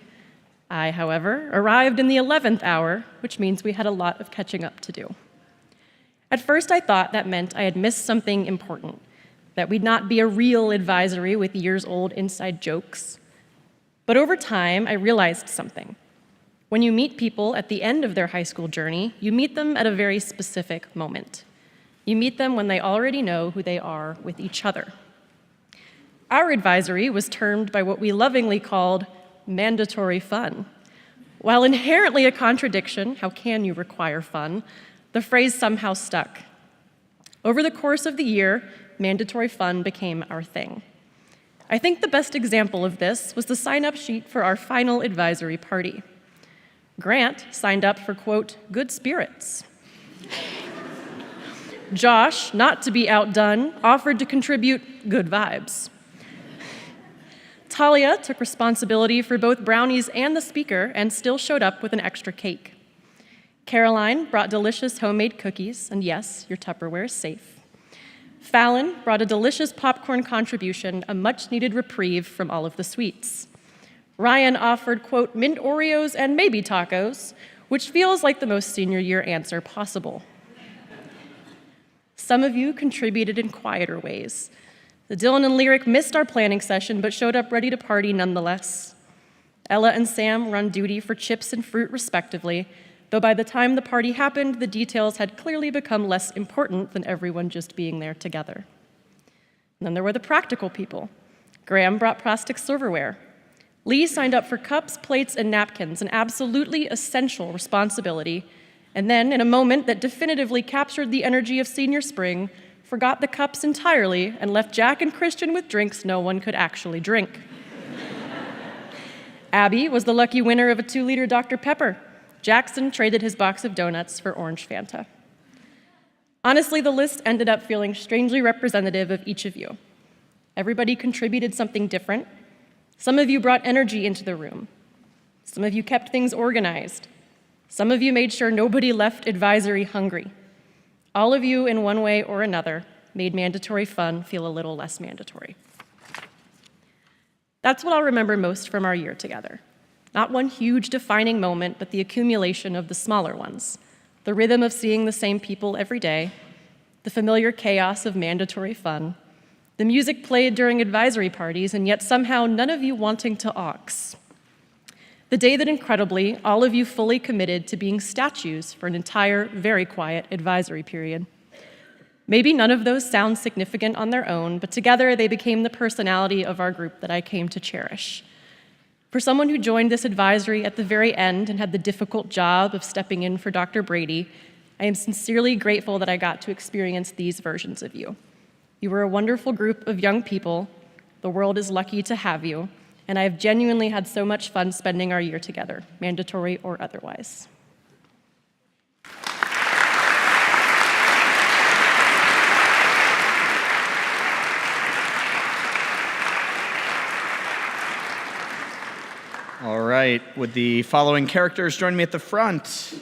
I, however, arrived in the 11th hour, which means we had a lot of catching up to do. At first, I thought that meant I had missed something important, that we'd not be a real advisory with years-old inside jokes. But over time, I realized something. When you meet people at the end of their high school journey, you meet them at a very specific moment. You meet them when they already know who they are with each other. Our advisory was termed by what we lovingly called mandatory fun. While inherently a contradiction, how can you require fun? The phrase somehow stuck. Over the course of the year, mandatory fun became our thing. I think the best example of this was the sign-up sheet for our final advisory party. Grant signed up for, quote, good spirits. Josh, not to be outdone, offered to contribute good vibes. Talia took responsibility for both brownies and the speaker and still showed up with an extra cake. Caroline brought delicious homemade cookies, and yes, your Tupperware is safe. Fallon brought a delicious popcorn contribution, a much-needed reprieve from all of the sweets. Ryan offered, quote, mint Oreos and maybe tacos, which feels like the most senior year answer possible. Some of you contributed in quieter ways. The Dylan and Lyric missed our planning session, but showed up ready to party nonetheless. Ella and Sam were on duty for chips and fruit, respectively, though by the time the party happened, the details had clearly become less important than everyone just being there together. And then there were the practical people. Graham brought plastic silverware. Lee signed up for cups, plates, and napkins, an absolutely essential responsibility, and then, in a moment that definitively captured the energy of senior spring, forgot the cups entirely and left Jack and Christian with drinks no one could actually drink. Abby was the lucky winner of a 2-liter Dr. Pepper. Jackson traded his box of donuts for orange Fanta. Honestly, the list ended up feeling strangely representative of each of you. Everybody contributed something different. Some of you brought energy into the room. Some of you kept things organized. Some of you made sure nobody left advisory hungry. All of you, in one way or another, made mandatory fun feel a little less mandatory. That's what I'll remember most from our year together. Not one huge defining moment, but the accumulation of the smaller ones. The rhythm of seeing the same people every day, the familiar chaos of mandatory fun, the music played during advisory parties, and yet somehow none of you wanting to aux. The day that incredibly, all of you fully committed to being statues for an entire, very quiet advisory period. Maybe none of those sound significant on their own, but together they became the personality of our group that I came to cherish. For someone who joined this advisory at the very end and had the difficult job of stepping in for Dr. Brady, I am sincerely grateful that I got to experience these versions of you. You were a wonderful group of young people. The world is lucky to have you, and I have genuinely had so much fun spending our year together, mandatory or otherwise. All right, would the following characters join me at the front?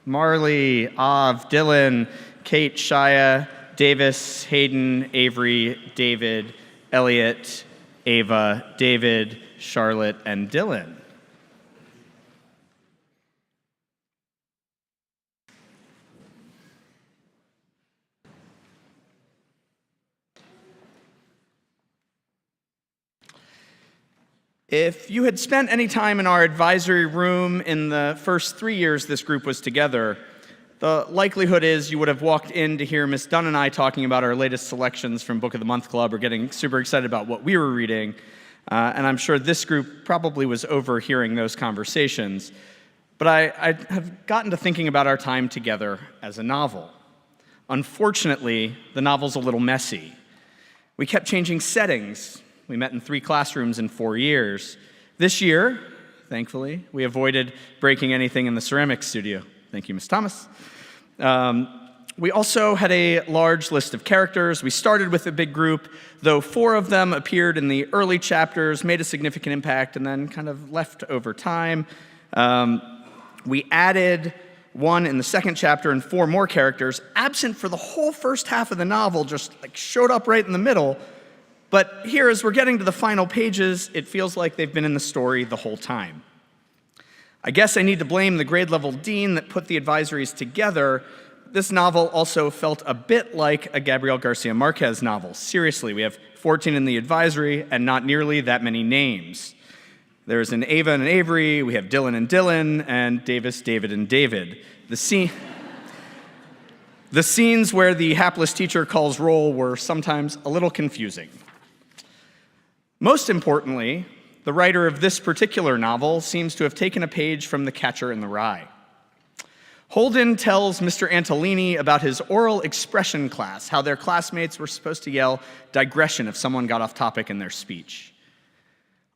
Marley, Av, Dylan, Kate, Shia, Davis, Hayden, Avery, David, Elliot, Ava, David, Charlotte, and Dylan. If you had spent any time in our advisory room in the first 3 years this group was together, the likelihood is you would have walked in to hear Miss Dunn and I talking about our latest selections from Book of the Month Club or getting super excited about what we were reading. And I'm sure this group probably was overhearing those conversations. But I have gotten to thinking about our time together as a novel. Unfortunately, the novel's a little messy. We kept changing settings. We met in 3 classrooms in 4 years. This year, thankfully, we avoided breaking anything in the ceramics studio. Thank you, Ms. Thomas. We also had a large list of characters. We started with a big group, though 4 of them appeared in the early chapters, made a significant impact, and then kind of left over time. We added 1 in the second chapter and 4 more characters, absent for the whole first half of the novel, just like showed up right in the middle. But here, as we're getting to the final pages, it feels like they've been in the story the whole time. I guess I need to blame the grade level dean that put the advisories together. This novel also felt a bit like a Gabriel Garcia Marquez novel. Seriously, we have 14 in the advisory and not nearly that many names. There's an Ava and an Avery, we have Dylan and Dylan, and Davis, David, and David. The scenes where the hapless teacher calls roll were sometimes a little confusing. Most importantly, the writer of this particular novel seems to have taken a page from The Catcher in the Rye. Holden tells Mr. Antolini about his oral expression class, how their classmates were supposed to yell digression if someone got off topic in their speech.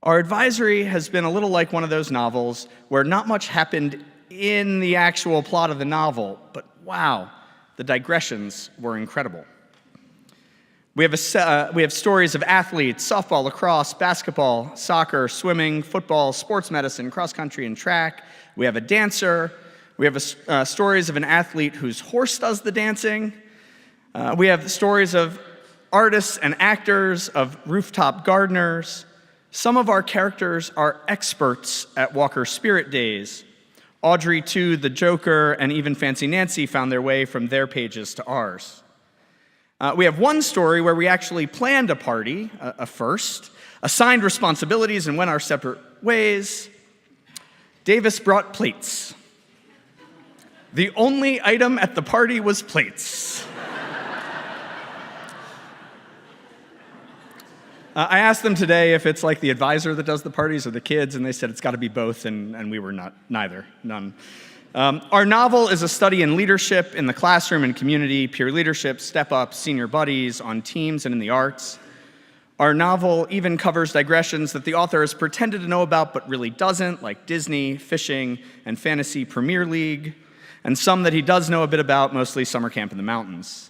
Our advisory has been a little like one of those novels where not much happened in the actual plot of the novel, but wow, the digressions were incredible. We have stories of athletes, softball, lacrosse, basketball, soccer, swimming, football, sports medicine, cross country, and track. We have a dancer. We have stories of an athlete whose horse does the dancing. We have stories of artists and actors, of rooftop gardeners. Some of our characters are experts at Walker Spirit Days. Audrey, too, the Joker, and even Fancy Nancy found their way from their pages to ours. We have one story where we actually planned a party, a first, assigned responsibilities and went our separate ways. Davis brought plates. The only item at the party was plates. I asked them today if it's like the advisor that does the parties or the kids, and they said it's got to be both, and we were none. Our novel is a study in leadership in the classroom and community, peer leadership, step-ups, senior buddies, on teams, and in the arts. Our novel even covers digressions that the author has pretended to know about but really doesn't, like Disney, fishing, and Fantasy Premier League, and some that he does know a bit about, mostly summer camp in the mountains.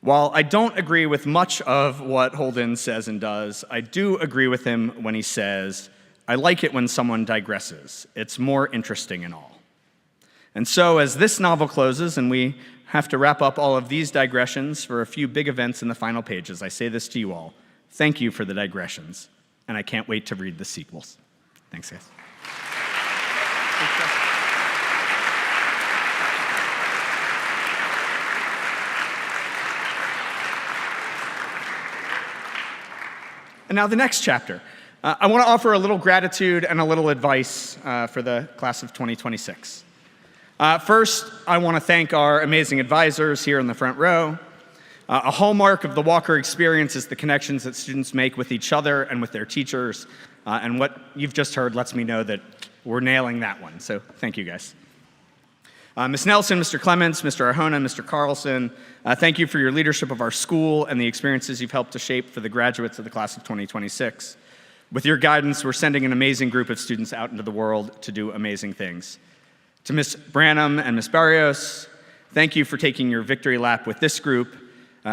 While I don't agree with much of what Holden says and does, I do agree with him when he says, I like it when someone digresses. It's more interesting and all. And so as this novel closes and we have to wrap up all of these digressions for a few big events in the final pages, I say this to you all. Thank you for the digressions, and I can't wait to read the sequels. Thanks, guys. And now the next chapter. I want to offer a little gratitude and a little advice for the class of 2026. First, I want to thank our amazing advisors here in the front row. A hallmark of the Walker experience is the connections that students make with each other and with their teachers. And what you've just heard lets me know that we're nailing that one. So thank you, guys. Ms. Nelson, Mr. Clements, Mr. Arjona, Mr. Carlson, thank you for your leadership of our school and the experiences you've helped to shape for the graduates of the class of 2026. With your guidance, we're sending an amazing group of students out into the world to do amazing things. To Ms. Branham and Ms. Barrios, thank you for taking your victory lap with this group.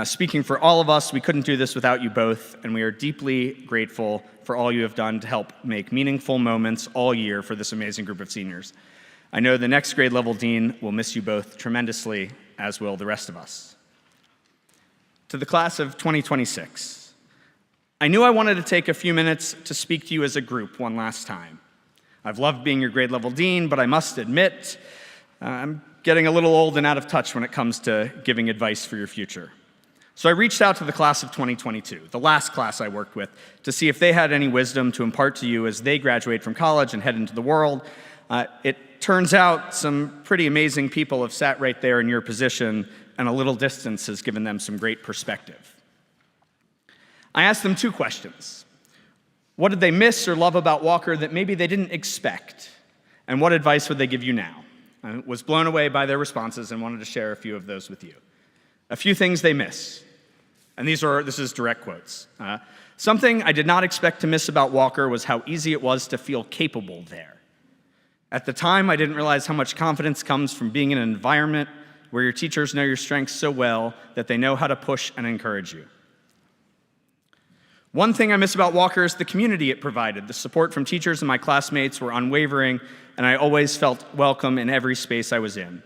Speaking for all of us, we couldn't do this without you both, and we are deeply grateful for all you have done to help make meaningful moments all year for this amazing group of seniors. I know the next grade level dean will miss you both tremendously, as will the rest of us. To the class of 2026, I knew I wanted to take a few minutes to speak to you as a group one last time. I've loved being your grade level dean, but I must admit, I'm getting a little old and out of touch when it comes to giving advice for your future. So I reached out to the class of 2022, the last class I worked with, to see if they had any wisdom to impart to you as they graduate from college and head into the world. It turns out some pretty amazing people have sat right there in your position, and a little distance has given them some great perspective. I asked them two questions. What did they miss or love about Walker that maybe they didn't expect? And what advice would they give you now? I was blown away by their responses and wanted to share a few of those with you. A few things they miss. And this is direct quotes. Something I did not expect to miss about Walker was how easy it was to feel capable there. At the time, I didn't realize how much confidence comes from being in an environment where your teachers know your strengths so well that they know how to push and encourage you. One thing I miss about Walker is the community it provided. The support from teachers and my classmates were unwavering, and I always felt welcome in every space I was in.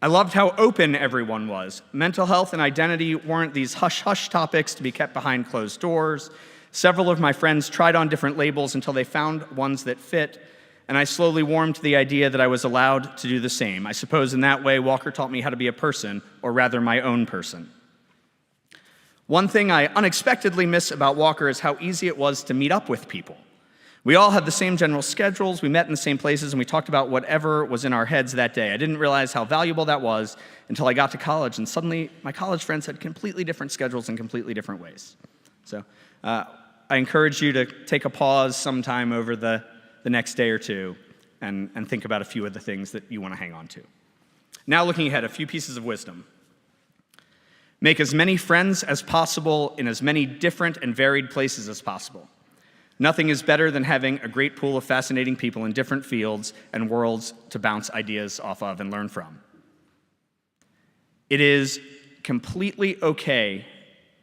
I loved how open everyone was. Mental health and identity weren't these hush-hush topics to be kept behind closed doors. Several of my friends tried on different labels until they found ones that fit, and I slowly warmed to the idea that I was allowed to do the same. I suppose in that way, Walker taught me how to be a person, or rather my own person. One thing I unexpectedly miss about Walker is how easy it was to meet up with people. We all had the same general schedules, we met in the same places, and we talked about whatever was in our heads that day. I didn't realize how valuable that was until I got to college, and suddenly my college friends had completely different schedules in completely different ways. So I encourage you to take a pause sometime over the next day or two and think about a few of the things that you want to hang on to. Now looking ahead, a few pieces of wisdom. Make as many friends as possible in as many different and varied places as possible. Nothing is better than having a great pool of fascinating people in different fields and worlds to bounce ideas off of and learn from. It is completely okay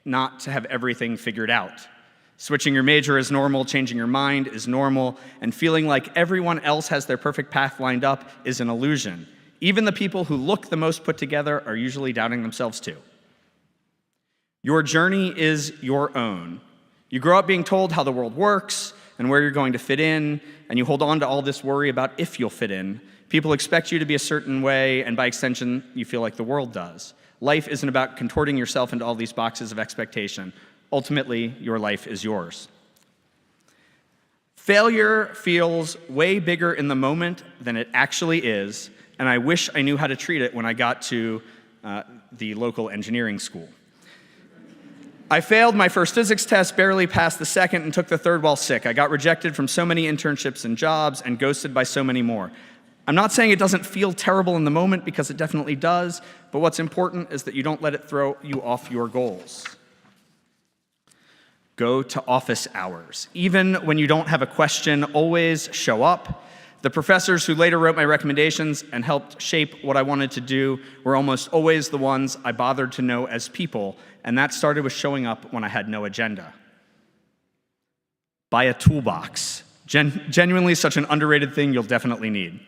not to have everything figured out. Switching your major is normal, changing your mind is normal, and feeling like everyone else has their perfect path lined up is an illusion. Even the people who look the most put together are usually doubting themselves too. Your journey is your own. You grow up being told how the world works and where you're going to fit in, and you hold on to all this worry about if you'll fit in. People expect you to be a certain way, and by extension, you feel like the world does. Life isn't about contorting yourself into all these boxes of expectation. Ultimately, your life is yours. Failure feels way bigger in the moment than it actually is, and I wish I knew how to treat it when I got to the local engineering school. I failed my first physics test, barely passed the second, and took the third while sick. I got rejected from so many internships and jobs and ghosted by so many more. I'm not saying it doesn't feel terrible in the moment, because it definitely does, but what's important is that you don't let it throw you off your goals. Go to office hours. Even when you don't have a question, always show up. The professors who later wrote my recommendations and helped shape what I wanted to do were almost always the ones I bothered to know as people, and that started with showing up when I had no agenda. Buy a toolbox. Genuinely such an underrated thing you'll definitely need.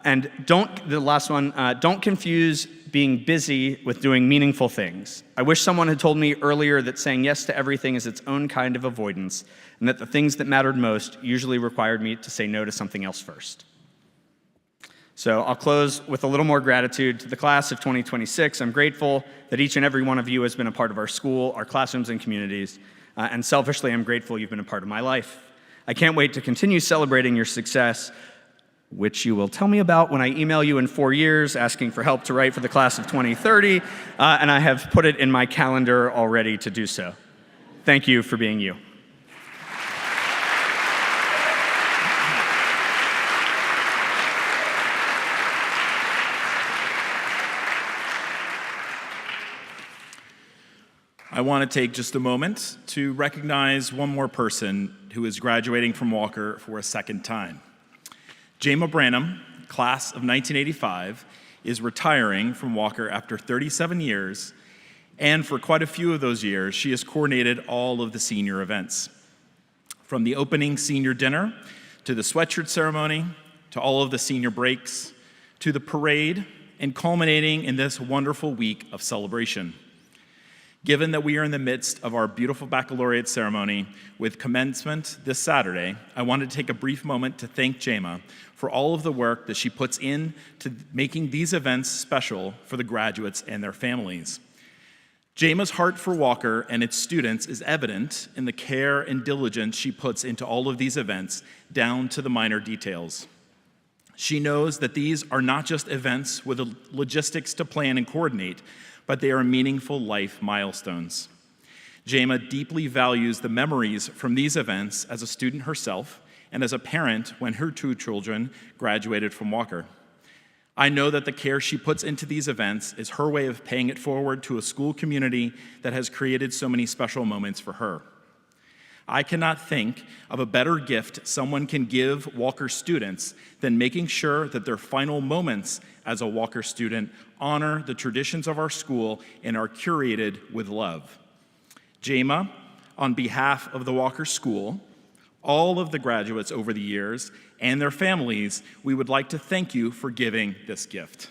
And the last one, don't confuse being busy with doing meaningful things. I wish someone had told me earlier that saying yes to everything is its own kind of avoidance, and that the things that mattered most usually required me to say no to something else first. So I'll close with a little more gratitude to the class of 2026. I'm grateful that each and every one of you has been a part of our school, our classrooms and communities, and selfishly, I'm grateful you've been a part of my life. I can't wait to continue celebrating your success, which you will tell me about when I email you in 4 years asking for help to write for the class of 2030, and I have put it in my calendar already to do so. Thank you for being you. I want to take just a moment to recognize one more person who is graduating from Walker for a second time. Jama Branham, class of 1985, is retiring from Walker after 37 years, and for quite a few of those years, she has coordinated all of the senior events. From the opening senior dinner to the sweatshirt ceremony, to all of the senior breaks, to the parade, and culminating in this wonderful week of celebration. Given that we are in the midst of our beautiful baccalaureate ceremony with commencement this Saturday, I wanted to take a brief moment to thank Jema for all of the work that she puts in to making these events special for the graduates and their families. Jema's heart for Walker and its students is evident in the care and diligence she puts into all of these events, down to the minor details. She knows that these are not just events with the logistics to plan and coordinate, but they are meaningful life milestones. Jema deeply values the memories from these events as a student herself and as a parent when her 2 children graduated from Walker. I know that the care she puts into these events is her way of paying it forward to a school community that has created so many special moments for her. I cannot think of a better gift someone can give Walker students than making sure that their final moments as a Walker student honor the traditions of our school and are curated with love. Jema, on behalf of the Walker School, all of the graduates over the years, and their families, we would like to thank you for giving this gift.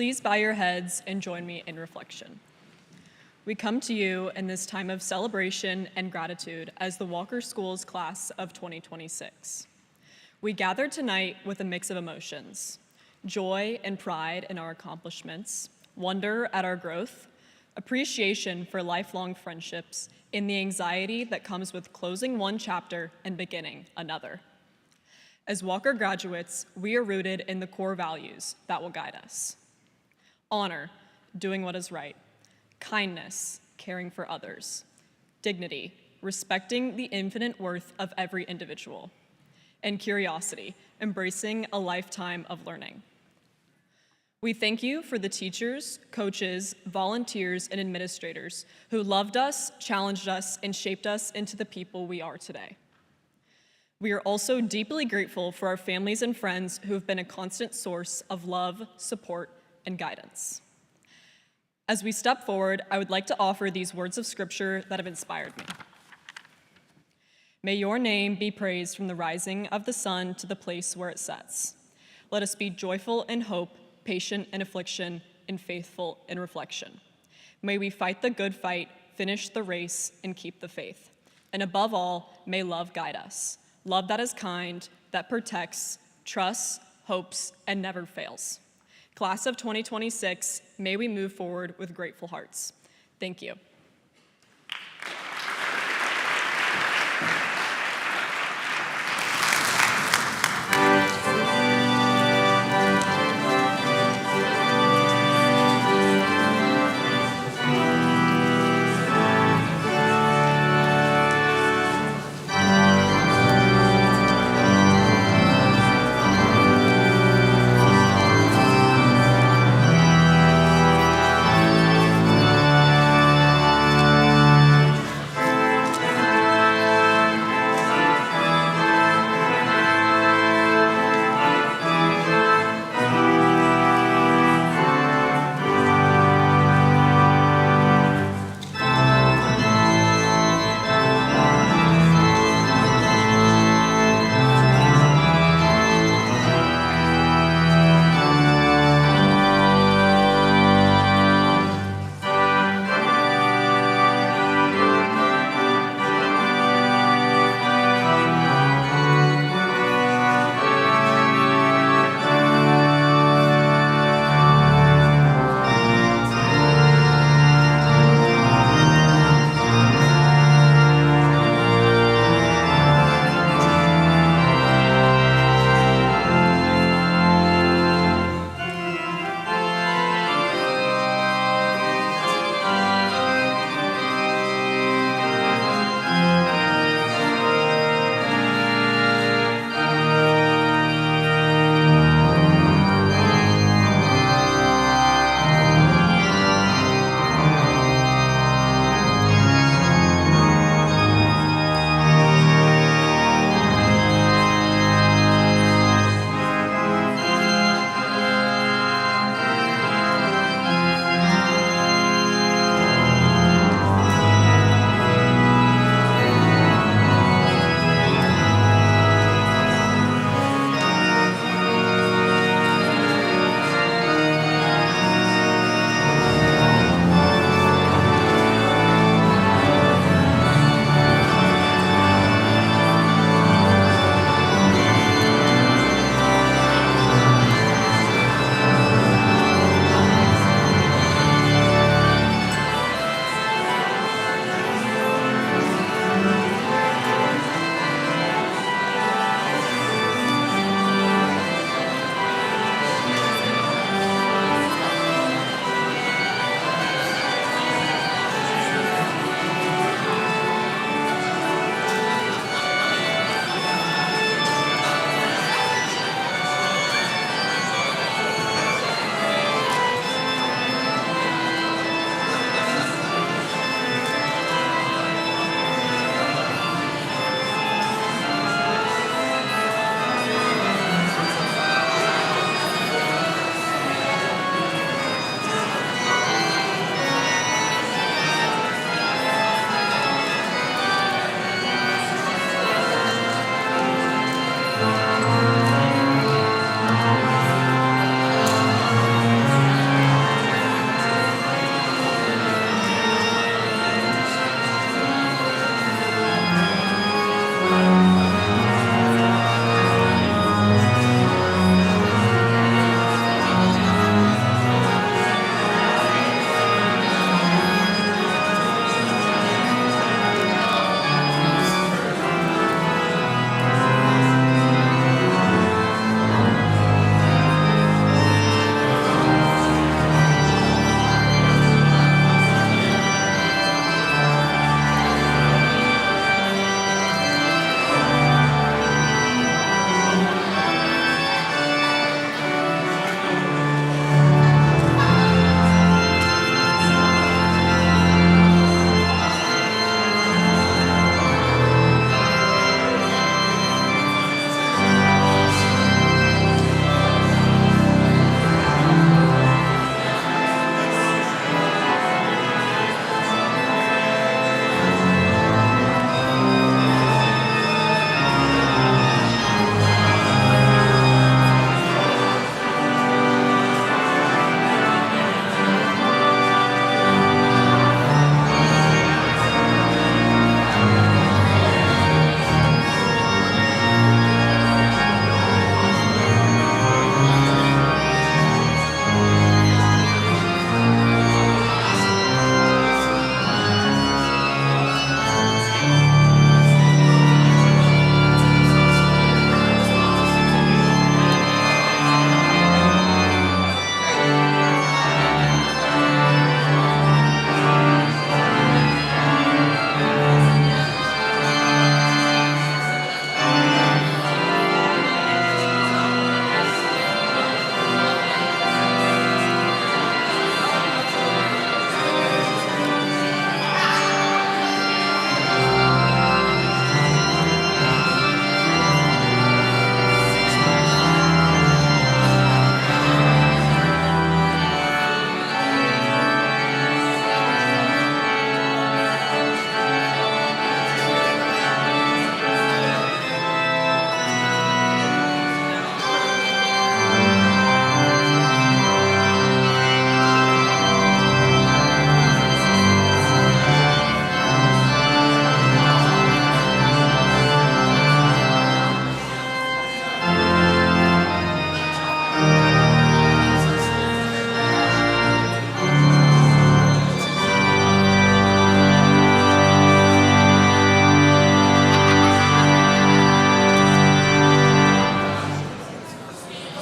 Please bow your heads and join me in reflection. We come to you in this time of celebration and gratitude as the Walker Schools class of 2026. We gather tonight with a mix of emotions: joy and pride in our accomplishments, wonder at our growth, appreciation for lifelong friendships, and the anxiety that comes with closing one chapter and beginning another. As Walker graduates, we are rooted in the core values that will guide us: honor, doing what is right; kindness, caring for others; dignity, respecting the infinite worth of every individual; and curiosity, embracing a lifetime of learning. We thank you for the teachers, coaches, volunteers, and administrators who loved us, challenged us, and shaped us into the people we are today. We are also deeply grateful for our families and friends who have been a constant source of love, support, and guidance. As we step forward, I would like to offer these words of scripture that have inspired me. May your name be praised from the rising of the sun to the place where it sets. Let us be joyful in hope, patient in affliction, and faithful in reflection. May we fight the good fight, finish the race, and keep the faith. And above all, may love guide us. Love that is kind, that protects, trusts, hopes, and never fails. Class of 2026, may we move forward with grateful hearts. Thank you.